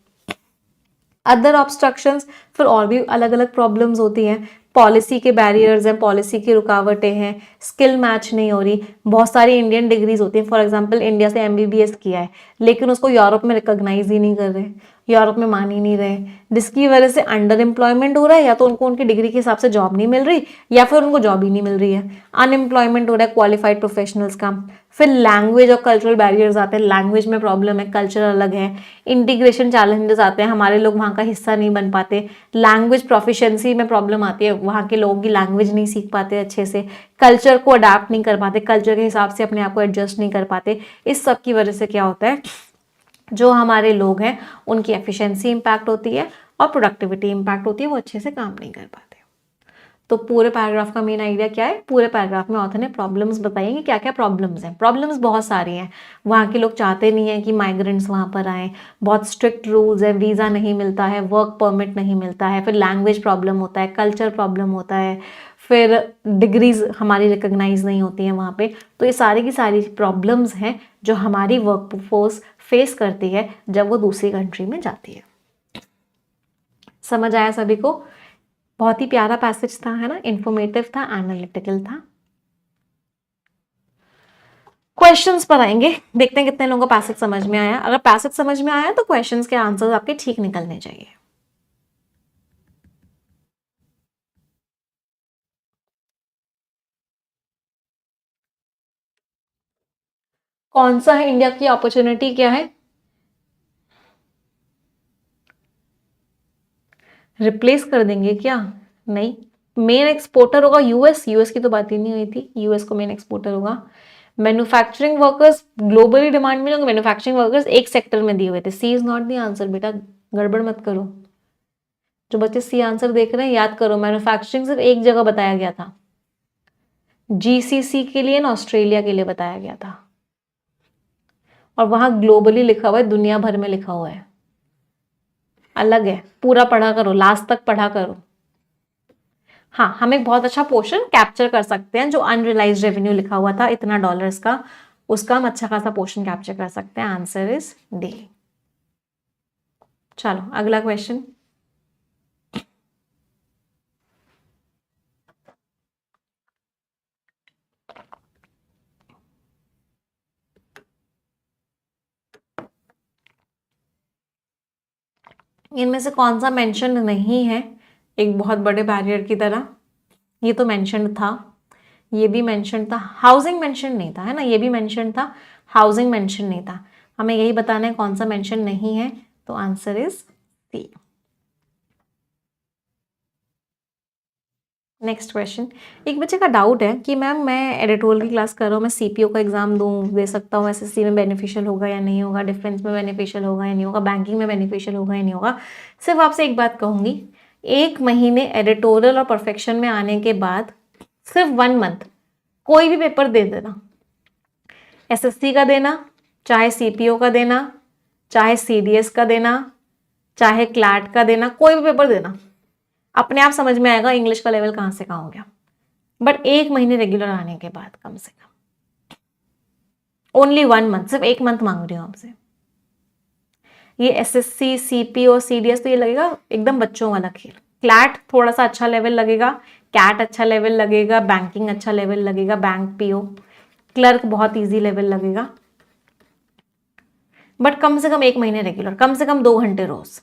[SPEAKER 1] अदर ऑब्स्ट्रक्शंस, फिर और भी अलग अलग प्रॉब्लम्स होती हैं। पॉलिसी के बैरियर्स हैं, पॉलिसी की रुकावटें हैं, स्किल मैच नहीं हो रही। बहुत सारी इंडियन डिग्रीज होती हैं, फॉर एग्जांपल इंडिया से एमबीबीएस किया है लेकिन उसको यूरोप में रिकॉग्नाइज ही नहीं कर रहे, यूरोप में मान ही नहीं रहे, जिसकी वजह से अंडर एम्प्लॉयमेंट हो रहा है, या तो उनको उनकी डिग्री के हिसाब से जॉब नहीं मिल रही या फिर उनको जॉब ही नहीं मिल रही है। अनएम्प्लॉयमेंट हो रहा है क्वालिफाइड प्रोफेशनल्स का। फिर लैंग्वेज और कल्चरल बैरियर्स आते हैं, लैंग्वेज में प्रॉब्लम है, कल्चर अलग है। इंटीग्रेशन चैलेंजेस आते हैं, हमारे लोग वहाँ का हिस्सा नहीं बन पाते। लैंग्वेज प्रोफिशिएंसी में प्रॉब्लम आती है, वहाँ के लोगों की लैंग्वेज नहीं सीख पाते अच्छे से, कल्चर को अडाप्ट नहीं कर पाते, कल्चर के हिसाब से अपने आप को एडजस्ट नहीं कर पाते। इस सब की वजह से क्या होता है, जो हमारे लोग हैं उनकी एफिशिएंसी इंपैक्ट होती है और प्रोडक्टिविटी इंपैक्ट होती है, वो अच्छे से काम नहीं कर पाते। तो पूरे पैराग्राफ का मेन आइडिया क्या है? पूरे पैराग्राफ में ऑथर ने प्रॉब्लम्स बताई कि क्या क्या प्रॉब्लम्स हैं। प्रॉब्लम्स बहुत सारी हैं, वहाँ के लोग चाहते नहीं हैं कि माइग्रेंट्स वहाँ पर आएँ, बहुत स्ट्रिक्ट रूल्स हैं, वीज़ा नहीं मिलता है, वर्क परमिट नहीं मिलता है, फिर लैंग्वेज प्रॉब्लम होता है, कल्चर प्रॉब्लम होता है, फिर डिग्रीज हमारी रिकग्नाइज नहीं होती हैं वहाँ पे। तो ये सारी की सारी प्रॉब्लम्स हैं जो हमारी वर्क फोर्स फेस करती है जब वो दूसरी कंट्री में जाती है। समझ आया सभी को? बहुत ही प्यारा पैसेज था, है ना, इंफॉर्मेटिव था, एनालिटिकल था। क्वेश्चंस पर आएंगे, देखते हैं कितने लोगों को पैसेज समझ में आया। अगर पैसेज समझ में आया तो क्वेश्चंस के आंसर्स आपके ठीक निकलने चाहिए। कौन सा है इंडिया की अपॉर्चुनिटी, क्या है? रिप्लेस कर देंगे क्या? नहीं, मेन एक्सपोर्टर होगा यूएस। यूएस की तो बात ही नहीं हुई थी, यूएस को मेन एक्सपोर्टर होगा। मैन्युफैक्चरिंग वर्कर्स ग्लोबली डिमांड में होंगे, मैन्युफैक्चरिंग वर्कर्स एक सेक्टर में दिए हुए थे। सी इज नॉट द आंसर बेटा, गड़बड़ मत करो। जो बच्चे सी आंसर देख रहे हैं याद करो, मैन्युफैक्चरिंग सिर्फ एक जगह बताया गया था, जीसीसी के लिए ना, ऑस्ट्रेलिया के लिए बताया गया था, और वहां ग्लोबली लिखा हुआ है, दुनिया भर में लिखा हुआ है, अलग है। पूरा पढ़ा करो, लास्ट तक पढ़ा करो। हाँ, हम एक बहुत अच्छा पोर्शन कैप्चर कर सकते हैं, जो अनरियलाइज्ड रेवेन्यू लिखा हुआ था इतना डॉलर्स का, उसका हम अच्छा खासा पोर्शन कैप्चर कर सकते हैं। Answer is D. चलो अगला क्वेश्चन। इनमें से कौन सा मेंशन नहीं है एक बहुत बड़े बैरियर की तरह? ये तो मेंशन था, ये भी मेंशन था, हाउसिंग मेंशन नहीं था, है ना, ये भी मेंशन था, हाउसिंग मेंशन नहीं था। हमें यही बताना है कौन सा मेंशन नहीं है, तो answer is C. Next question. एक बच्चे का डाउट है कि मैम मैं एडिटोरियल की क्लास कर रहा हूँ, मैं सीपीओ का एग्जाम दे सकता हूँ, एसएससी में बेनिफिशियल होगा या नहीं होगा, डिफेंस में बेनिफिशियल होगा या नहीं होगा, बैंकिंग में बेनिफिशियल होगा या नहीं होगा। सिर्फ आपसे एक बात कहूँगी, 1 महीने एडिटोरियल और परफेक्शन में आने के बाद सिर्फ 1 मंथ कोई भी पेपर दे देना, एसएससी का देना, चाहे सीपीओ का देना, चाहे सीडीएस का देना, चाहे क्लैट का देना, कोई भी पेपर देना, अपने आप समझ में आएगा इंग्लिश का लेवल कहाँ से कहाँ हो गया। बट 1 महीने रेगुलर आने के बाद कम से कम, ओनली 1 मंथ, सिर्फ 1 मंथ मांग रही हूँ आपसे। ये एसएससी, सीपी और सीडीएस तो ये लगेगा एकदम बच्चों वाला खेल। क्लैट थोड़ा सा अच्छा लेवल लगेगा, कैट अच्छा लेवल लगेगा, बैंकिंग अच्छा लेवल लगेगा, बैंक पीओ, क्लर्क बहुत इजी लेवल लगेगा। बट कम से कम 1 महीने रेगुलर, कम से कम 2 घंटे रोज।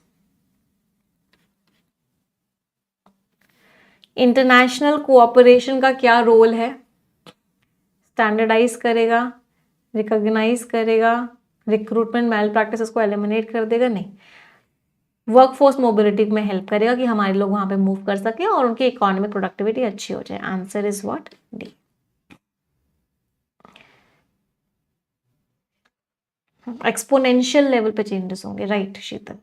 [SPEAKER 1] इंटरनेशनल कोऑपरेशन का क्या रोल है? स्टैंडर्डाइज करेगा, रिकॉग्नाइज करेगा, रिक्रूटमेंट मैल प्रैक्टिस को एलिमिनेट कर देगा? नहीं, वर्कफोर्स मोबिलिटी में हेल्प करेगा कि हमारे लोग वहां पे मूव कर सके और उनकी इकोनॉमिक प्रोडक्टिविटी अच्छी हो जाए। Answer is what? D. Exponential level पे चेंजेस होंगे, राइट शीतल।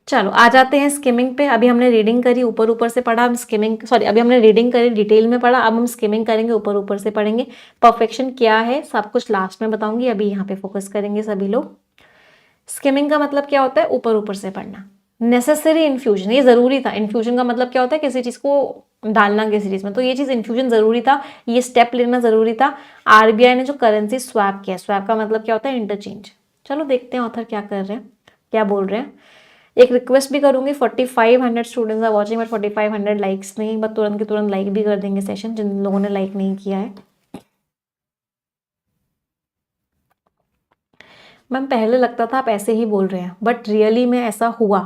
[SPEAKER 1] चलो आ जाते हैं स्किमिंग पे। अभी हमने रीडिंग करी, ऊपर ऊपर से पढ़ा, हम स्किमिंग, सॉरी अभी हमने रीडिंग करी, डिटेल में पढ़ा, अब हम स्किमिंग करेंगे, ऊपर ऊपर से पढ़ेंगे। परफेक्शन क्या है सब कुछ लास्ट में बताऊंगी, अभी यहाँ पे फोकस करेंगे सभी लोग। स्किमिंग का मतलब क्या होता है? ऊपर ऊपर से पढ़ना। नेसेसरी इन्फ्यूजन, ये जरूरी था। इन्फ्यूजन का मतलब क्या होता है? किसी चीज को डालना किसी चीज में, तो ये चीज इन्फ्यूजन जरूरी था, ये स्टेप लेना जरूरी था। आरबीआई ने जो करेंसी स्वैप किया, स्वैप का मतलब क्या होता है? इंटरचेंज। चलो देखते हैं ऑथर क्या कर रहे हैं, क्या बोल रहे हैं। एक रिक्वेस्ट भी करूंगी, 4500 students are watching, but 4500 likes नहीं, बट तुरंत के तुरंत लाइक भी कर देंगे सेशन जिन लोगों ने लाइक नहीं किया है। मैम पहले लगता था आप ऐसे ही बोल रहे हैं, बट रियली में ऐसा हुआ,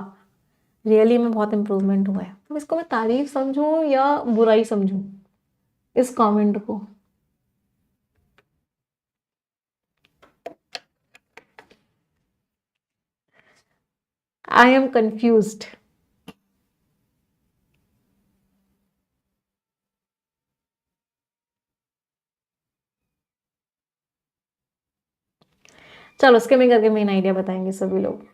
[SPEAKER 1] रियली में बहुत इंप्रूवमेंट हुआ है। तो इसको मैं तारीफ समझूं या बुराई समझूं इस कमेंट को? I am confused. चलो स्किमिंग करके मेन आइडिया बताएंगे सभी लोग।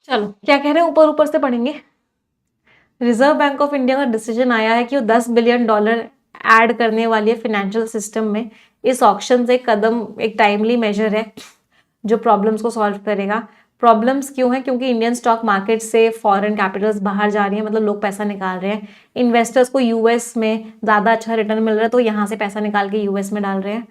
[SPEAKER 1] चलो क्या कह रहे हैं, ऊपर ऊपर से पढ़ेंगे। रिजर्व बैंक ऑफ इंडिया का डिसीजन आया है कि वो $10 बिलियन ऐड करने वाली है फाइनेंशियल सिस्टम में। इस ऑक्शन से एक कदम, एक टाइमली मेजर है जो प्रॉब्लम्स को सॉल्व करेगा। प्रॉब्लम्स क्यों है? क्योंकि इंडियन स्टॉक मार्केट से फॉरेन कैपिटल्स बाहर जा रही हैं, मतलब लोग पैसा निकाल रहे हैं। इन्वेस्टर्स को यूएस में ज़्यादा अच्छा रिटर्न मिल रहा है तो यहाँ से पैसा निकाल के यूएस में डाल रहे हैं।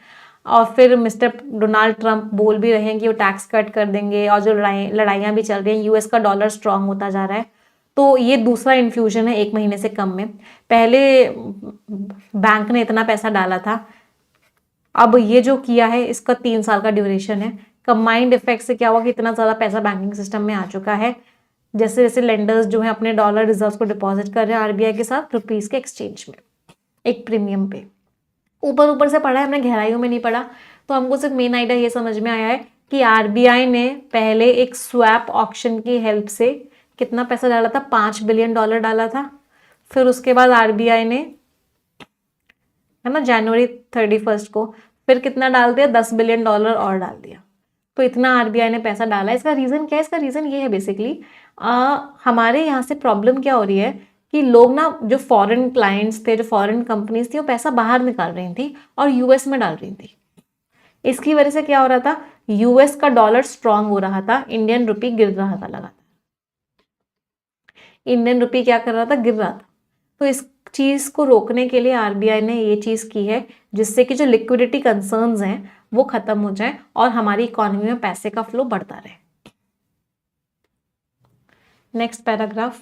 [SPEAKER 1] और फिर मिस्टर डोनाल्ड ट्रंप बोल भी रहे हैं कि वो टैक्स कट कर देंगे, और जो लड़ाइयाँ भी चल रही हैं, यूएस का डॉलर स्ट्रांग होता जा रहा है। तो ये दूसरा इन्फ्यूजन है 1 महीने से कम में। पहले बैंक ने इतना पैसा डाला था, अब ये जो किया है इसका 3 साल का ड्यूरेशन है। कंबाइंड इफेक्ट से क्या हुआ कि इतना ज़्यादा पैसा बैंकिंग सिस्टम में आ चुका है, जैसे जैसे लेंडर्स जो है अपने डॉलर रिजर्व्स को डिपॉजिट कर रहे हैं आरबीआई के साथ रुपीस के एक्सचेंज में, एक प्रीमियम पे। ऊपर ऊपर से पढ़ा है हमने, गहराइयों में नहीं पढ़ा। तो हमको सिर्फ मेन आइडिया ये समझ में आया है कि आरबीआई ने पहले एक स्वैप ऑक्शन की हेल्प से कितना पैसा डाला था, $5 बिलियन डाला था। फिर उसके बाद आरबीआई ने, है ना, January 31 को फिर कितना डाल दिया, $10 बिलियन और डाल दिया। तो इतना आरबीआई ने पैसा डाला। इसका रीज़न क्या है? इसका रीज़न ये है बेसिकली, हमारे यहाँ से प्रॉब्लम क्या हो रही है कि लोग ना, जो फॉरेन क्लाइंट्स थे, जो फॉरेन कंपनीज थी, वो पैसा बाहर निकाल रही थी और यूएस में डाल रही थी। इसकी वजह से क्या हो रहा था, यूएस का डॉलर स्ट्रांग हो रहा था, इंडियन रुपी गिर रहा था लगातार। इंडियन रुपी क्या कर रहा था, गिर रहा था। तो इस चीज को रोकने के लिए आरबीआई ने ये चीज की है, जिससे कि जो लिक्विडिटी कंसर्न्स हैं वो खत्म हो जाए और हमारी इकोनॉमी में पैसे का फ्लो बढ़ता रहे। Next paragraph.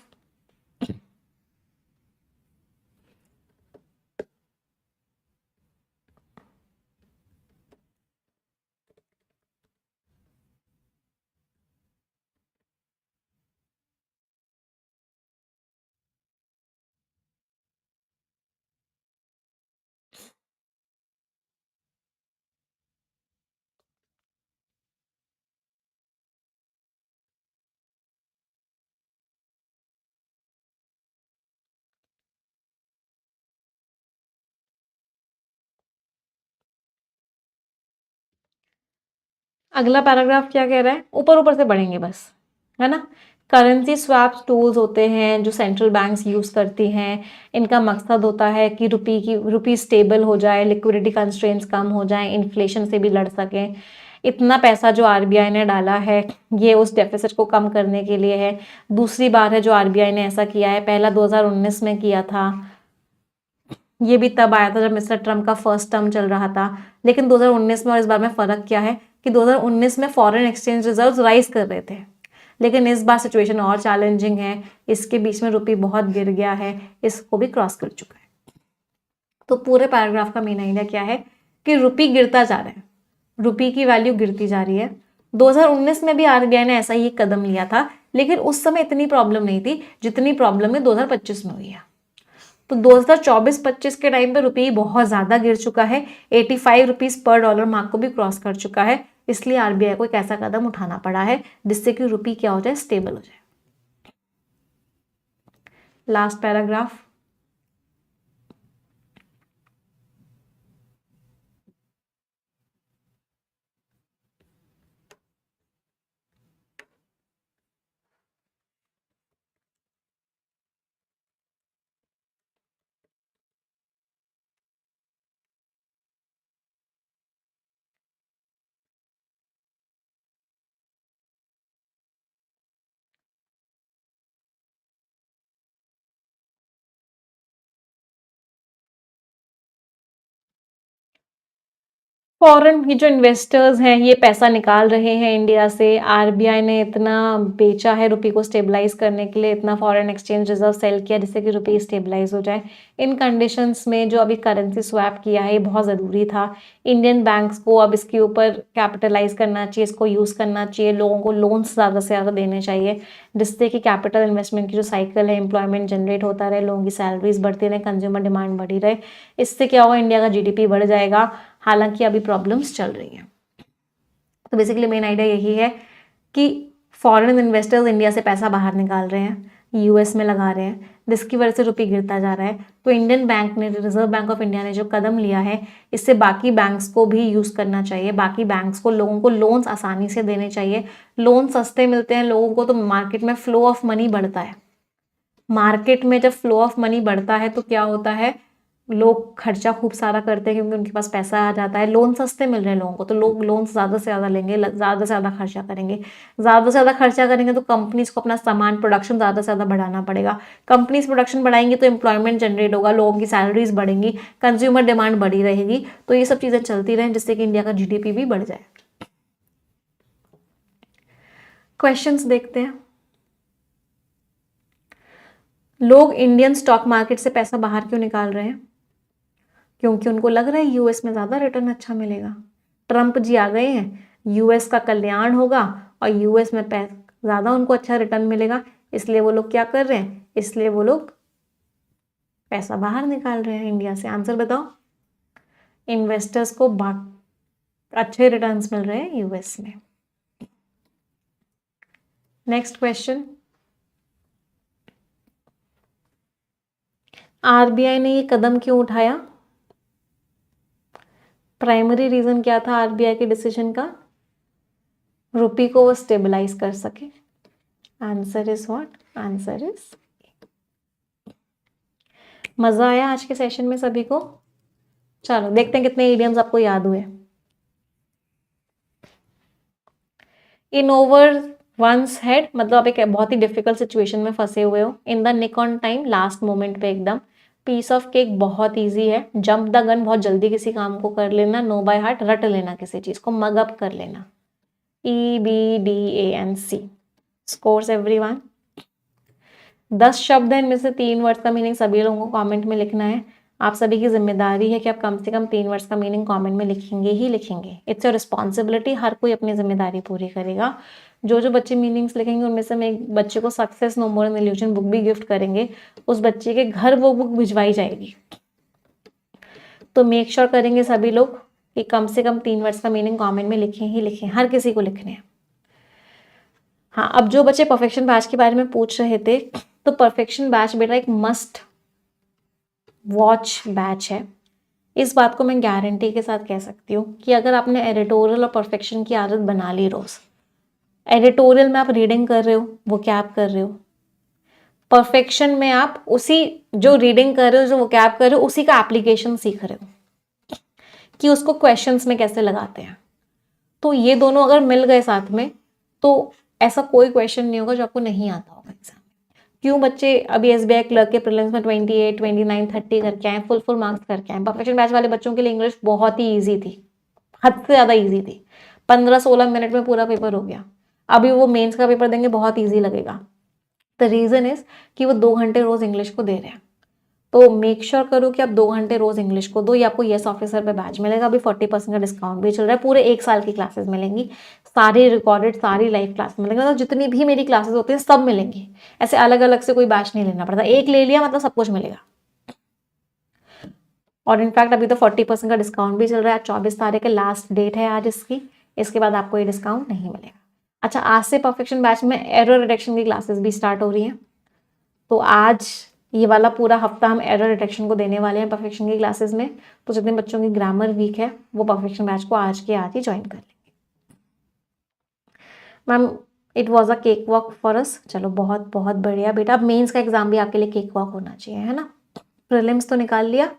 [SPEAKER 1] अगला पैराग्राफ क्या कह रहा है, ऊपर ऊपर से पढ़ेंगे बस, है ना। करेंसी स्वैप टूल्स होते हैं जो सेंट्रल बैंक्स यूज करती हैं। इनका मकसद होता है कि रुपी स्टेबल हो जाए, लिक्विडिटी कंस्ट्रेंट्स कम हो जाए, इन्फ्लेशन से भी लड़ सकें। इतना पैसा जो आरबीआई ने डाला है ये उस डेफिसिट को कम करने के लिए है। दूसरी बार है जो आरबीआई ने ऐसा किया है, पहला 2019 में किया था। ये भी तब आया था जब मिस्टर ट्रम्प का फर्स्ट टर्म चल रहा था। लेकिन 2019 में और इस बार में फर्क क्या है कि 2019 में फॉरेन एक्सचेंज रिजर्व्स राइज कर रहे थे, लेकिन इस बार सिचुएशन और चैलेंजिंग है। इसके बीच में रुपी बहुत गिर गया है, इसको भी क्रॉस कर चुका है। तो पूरे पैराग्राफ का मेन आइडिया क्या है कि रुपी गिरता जा रहा है, रुपी की वैल्यू गिरती जा रही है। 2019 में भी आरबीआई ने ऐसा ही कदम लिया था, लेकिन उस समय इतनी प्रॉब्लम नहीं थी जितनी प्रॉब्लम है 2025 में हुई है। तो 2024-25 के टाइम पे रुपये बहुत ज़्यादा गिर चुका है, 85 रुपीज़ पर डॉलर मार्क को भी क्रॉस कर चुका है। इसलिए आरबीआई को एक ऐसा कदम उठाना पड़ा है जिससे कि रुपये क्या हो जाए, स्टेबल हो जाए। Last paragraph. फॉरेन ये जो इन्वेस्टर्स हैं ये पैसा निकाल रहे हैं इंडिया से। आरबीआई ने इतना बेचा है रुपये को स्टेबलाइज करने के लिए, इतना फॉरेन एक्सचेंज रिजर्व सेल किया जिससे कि रुपये स्टेबलाइज हो जाए। इन कंडीशंस में जो अभी करेंसी स्वैप किया है ये बहुत ज़रूरी था। इंडियन बैंक्स को अब इसके ऊपर कैपिटलाइज करना चाहिए, इसको यूज़ करना चाहिए, लोगों को लोन्स ज़्यादा से ज़्यादा देने चाहिए जिससे कि कैपिटल इन्वेस्टमेंट की जो साइकिल है, एम्प्लॉयमेंट जनरेट होता रहे, लोगों की सैलरीज बढ़ती रहे, कंज्यूमर डिमांड बढ़ी रहे। इससे क्या होगा, इंडिया का जीडीपी बढ़ जाएगा। हालांकि अभी प्रॉब्लम्स चल रही हैं। तो बेसिकली मेन आइडिया यही है कि फॉरेन इन्वेस्टर्स इंडिया से पैसा बाहर निकाल रहे हैं यूएस में लगा रहे हैं, जिसकी वजह से रुपये गिरता जा रहा है। तो इंडियन बैंक ने, रिजर्व बैंक ऑफ इंडिया ने जो कदम लिया है, इससे बाकी बैंक्स को भी यूज़ करना चाहिए। बाकी बैंक्स को, लोगों को लोन्स आसानी से देने चाहिए। लोन सस्ते मिलते हैं लोगों को, तो मार्केट में फ्लो ऑफ मनी बढ़ता है। मार्केट में जब फ्लो ऑफ मनी बढ़ता है तो क्या होता है, लोग खर्चा खूब सारा करते हैं क्योंकि उनके पास पैसा आ जाता है। लोन सस्ते मिल रहे हैं लोगों को, तो लोग लोन ज़्यादा से ज़्यादा लेंगे, ज़्यादा से ज़्यादा खर्चा करेंगे। ज़्यादा से ज़्यादा खर्चा करेंगे तो कंपनीज को अपना सामान, प्रोडक्शन ज़्यादा से ज़्यादा बढ़ाना पड़ेगा। कंपनीज प्रोडक्शन बढ़ाएंगी तो एम्प्लॉयमेंट जनरेट होगा, लोगों की सैलरीज बढ़ेंगी, कंज्यूमर डिमांड बढ़ी रहेगी। तो ये सब चीज़ें चलती रहें जिससे कि इंडिया का जीडीपी भी बढ़ जाए। क्वेश्चंस देखते हैं। लोग इंडियन स्टॉक मार्केट से पैसा बाहर क्यों निकाल रहे हैं? क्योंकि उनको लग रहा है यूएस में ज़्यादा रिटर्न अच्छा मिलेगा। ट्रंप जी आ गए हैं, यूएस का कल्याण होगा और यूएस में ज़्यादा उनको अच्छा रिटर्न मिलेगा, इसलिए वो लोग क्या कर रहे हैं, इसलिए वो लोग पैसा बाहर निकाल रहे हैं इंडिया से। आंसर बताओ। इन्वेस्टर्स को अच्छे रिटर्न्स मिल रहे हैं यूएस में। Next question. आरबीआई ने ये कदम क्यों उठाया? प्राइमरी रीजन क्या था आरबीआई के डिसीजन का? रुपये को वो स्टेबलाइज कर सके। Answer is what? Answer is. मजा आया आज के सेशन में सभी को? चलो देखते हैं कितने इडियम्स आपको याद हुए। इन ओवर वंस हेड मतलब आप एक बहुत ही डिफिकल्ट सिचुएशन में फंसे हुए हो। In the nick on time, last moment पे एकदम। पीस ऑफ केक बहुत इजी है। जंप द गन, बहुत जल्दी किसी काम को कर लेना। नो बाय हार्ट, रट लेना किसी चीज को, मग अप कर लेना। EBDANC। Scores everyone. 10 शब्द हैं, इनमें से 3 वर्ड्स का मीनिंग सभी लोगों को कमेंट में लिखना है। आप सभी की जिम्मेदारी है कि आप कम से कम 3 वर्ड्स का मीनिंग कमेंट में लिखेंगे ही लिखेंगे। It's your responsibility. हर कोई अपनी जिम्मेदारी पूरी करेगा। जो बच्चे मीनिंग्स लिखेंगे उनमें से मैं एक बच्चे को success no more an illusion book भी गिफ्ट करेंगे। उस बच्चे के घर वो बुक भिजवाई जाएगी। तो मेक श्योर करेंगे सभी लोग कि कम से कम 3 वर्ड्स का मीनिंग कमेंट में लिखें ही लिखें। हर किसी को लिखने हैं। हाँ, अब जो बच्चे परफेक्शन बैच के बारे में पूछ रहे थे, तो परफेक्शन बैच बेटा एक मस्ट वॉच बैच है। इस बात को मैं गारंटी के साथ कह सकती हूँ कि अगर आपने एडिटोरियल और परफेक्शन की आदत बना ली रोज, एडिटोरियल में आप रीडिंग कर रहे हो, वो कैब कर रहे हो, परफेक्शन में आप उसी जो रीडिंग कर रहे हो, जो वो कैब कर रहे हो, उसी का एप्लीकेशन सीख रहे हो कि उसको क्वेश्चंस में कैसे लगाते हैं। तो ये दोनों अगर मिल गए साथ में तो ऐसा कोई क्वेश्चन नहीं होगा जो आपको नहीं आता होगा एग्जाम में। क्यों बच्चे अभी एसबीआई क्लर्क के प्रीलिम्स में 28, 29, 30 करके आए, फुल मार्क्स करके आए। परफेक्शन बैच वाले बच्चों के लिए इंग्लिश बहुत ही ईजी थी, हद से ज़्यादा ईजी थी। 15-16 मिनट में पूरा पेपर हो गया। अभी वो मेंस का पेपर देंगे, बहुत ईजी लगेगा। द रीज़न इज कि वो 2 घंटे रोज इंग्लिश को दे रहे हैं। तो मेक श्योर करो कि आप 2 घंटे रोज इंग्लिश को दो। ये आपको यस ऑफिसर पे बैच मिलेगा। अभी 40% का डिस्काउंट भी चल रहा है। पूरे 1 साल की क्लासेस मिलेंगी, सारी रिकॉर्डेड, सारी लाइव क्लास मिलेंगी। मतलब जितनी भी मेरी क्लासेस होती हैं सब मिलेंगी। ऐसे अलग अलग से कोई बैच नहीं लेना पड़ता। एक ले लिया मतलब सब कुछ मिलेगा। और इनफैक्ट अभी तो 40% का डिस्काउंट भी चल रहा है। 24 तारीख के लास्ट डेट है आज इसकी। इसके बाद आपको ये डिस्काउंट नहीं मिलेगा। अच्छा, आज से परफेक्शन बैच में एरर डिटेक्शन की क्लासेस भी स्टार्ट हो रही हैं। तो आज ये वाला पूरा हफ्ता हम एरर डिटेक्शन को देने वाले हैं परफेक्शन की क्लासेस में। तो जितने बच्चों की ग्रामर वीक है वो परफेक्शन बैच को आज के आज ही ज्वाइन कर लेंगे। Ma'am it was a cake walk for us. चलो बहुत बहुत बढ़िया बेटा। अब मेंस का एग्जाम भी आपके लिए केक वॉक होना चाहिए, है ना। प्रीलिम्स तो निकाल लिया,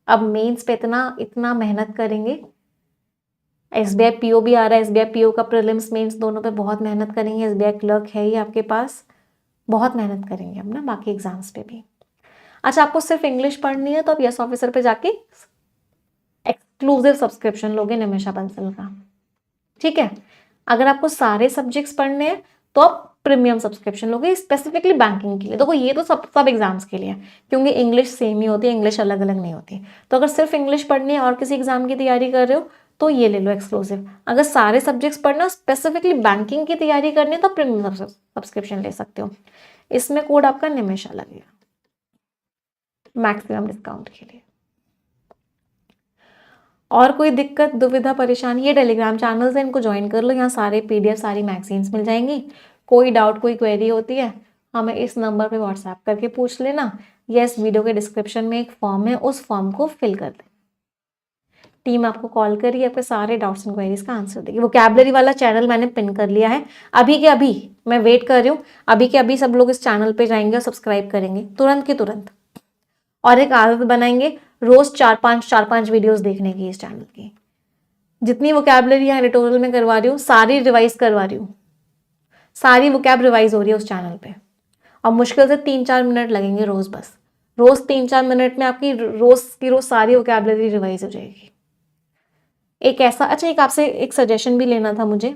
[SPEAKER 1] अब मेंस पे इतना मेहनत करेंगे। एसबीआई पीओ भी आ रहा है। एसबीआई पीओ का प्रीलिम्स मेंस दोनों पे बहुत मेहनत करेंगे। एसबीआई क्लर्क है ही आपके पास, बहुत मेहनत करेंगे हम ना बाकी एग्जाम्स पे भी। अच्छा, आपको सिर्फ इंग्लिश पढ़नी है तो आप यस ऑफिसर पे जाके एक्सक्लूसिव सब्सक्रिप्शन लोगे निमिषा बंसल का, ठीक है। अगर आपको सारे सब्जेक्ट्स पढ़ने हैं तो आप प्रीमियम सब्सक्रिप्शन लोगे स्पेसिफिकली बैंकिंग के लिए। देखो ये तो सब एग्जाम्स के लिए है, क्योंकि इंग्लिश सेम ही होती है, इंग्लिश अलग अलग नहीं होती। तो अगर सिर्फ इंग्लिश पढ़नी है और किसी एग्जाम की तैयारी कर रहे हो तो ये ले लो एक्सक्लूसिव। अगर सारे सब्जेक्ट्स पढ़ना, स्पेसिफिकली बैंकिंग की तैयारी करनी है तो प्रीमियम सब्सक्रिप्शन ले सकते हो। इसमें कोड आपका निमिषा लगेगा मैक्सिमम डिस्काउंट के लिए। और कोई दिक्कत, दुविधा, परेशानी, ये टेलीग्राम चैनल्स है, इनको ज्वाइन कर लो। यहाँ सारे PDF, सारी मैगजीन्स मिल जाएंगी। कोई डाउट, कोई क्वेरी होती है हमें इस नंबर पे व्हाट्सएप करके पूछ लेना, या इस वीडियो के डिस्क्रिप्शन में एक फॉर्म है, उस फॉर्म को फिल कर दें। टीम आपको कॉल करिए, आपके सारे डाउट्स एंड क्वेरीज का आंसर देगी। वोकैबुलरी वाला चैनल मैंने पिन कर लिया है, अभी के अभी मैं वेट कर रही हूँ, अभी के अभी सब लोग इस चैनल पे जाएंगे और सब्सक्राइब करेंगे तुरंत के तुरंत, और एक आदत बनाएंगे रोज 4-5 वीडियोस देखने की इस चैनल की। जितनी वोकैबुलरी यहाँ ट्यूटोरियल में करवा रही हूँ सारी रिवाइज करवा रही हूँ, सारी वोकैब रिवाइज हो रही है उस चैनल पे, और मुश्किल से 3-4 मिनट लगेंगे रोज, बस रोज 3-4 मिनट में आपकी रोज की रोज सारी वोकैबुलरी रिवाइज हो जाएगी। एक ऐसा, अच्छा एक आपसे एक सजेशन भी लेना था मुझे,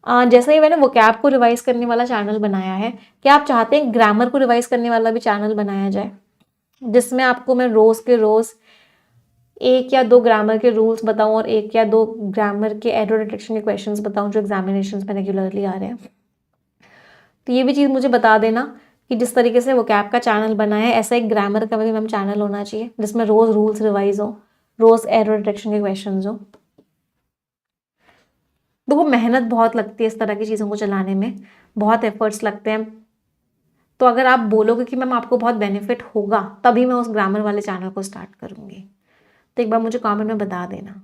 [SPEAKER 1] जैसे ही मैंने वोकैब को रिवाइज करने वाला चैनल बनाया है, क्या आप चाहते हैं ग्रामर को रिवाइज करने वाला भी चैनल बनाया जाए, जिसमें आपको मैं रोज के रोज 1 या 2 ग्रामर के रूल्स बताऊं और 1 या 2 ग्रामर के एरर डिटेक्शन के क्वेश्चंस बताऊं जो एग्जामिनेशंस में रेगुलरली आ रहे हैं। तो ये भी चीज़ मुझे बता देना कि जिस तरीके से वोकैब का चैनल बना है, ऐसा एक ग्रामर का भी मैम चैनल होना चाहिए जिसमें रोज रूल्स रिवाइज हो, रोज एरर डिटेक्शन के क्वेश्चंस हो। तो वो मेहनत बहुत लगती है इस तरह की चीज़ों को चलाने में, बहुत एफर्ट्स लगते हैं। तो अगर आप बोलोगे कि मैम आपको बहुत बेनिफिट होगा, तभी मैं उस ग्रामर वाले चैनल को स्टार्ट करूंगी। तो एक बार मुझे कमेंट में बता देना,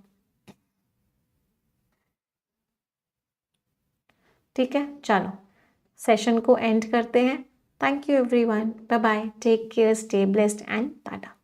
[SPEAKER 1] ठीक है। चलो सेशन को एंड करते हैं। Thank you everyone, bye bye, take care, stay blessed and Tata.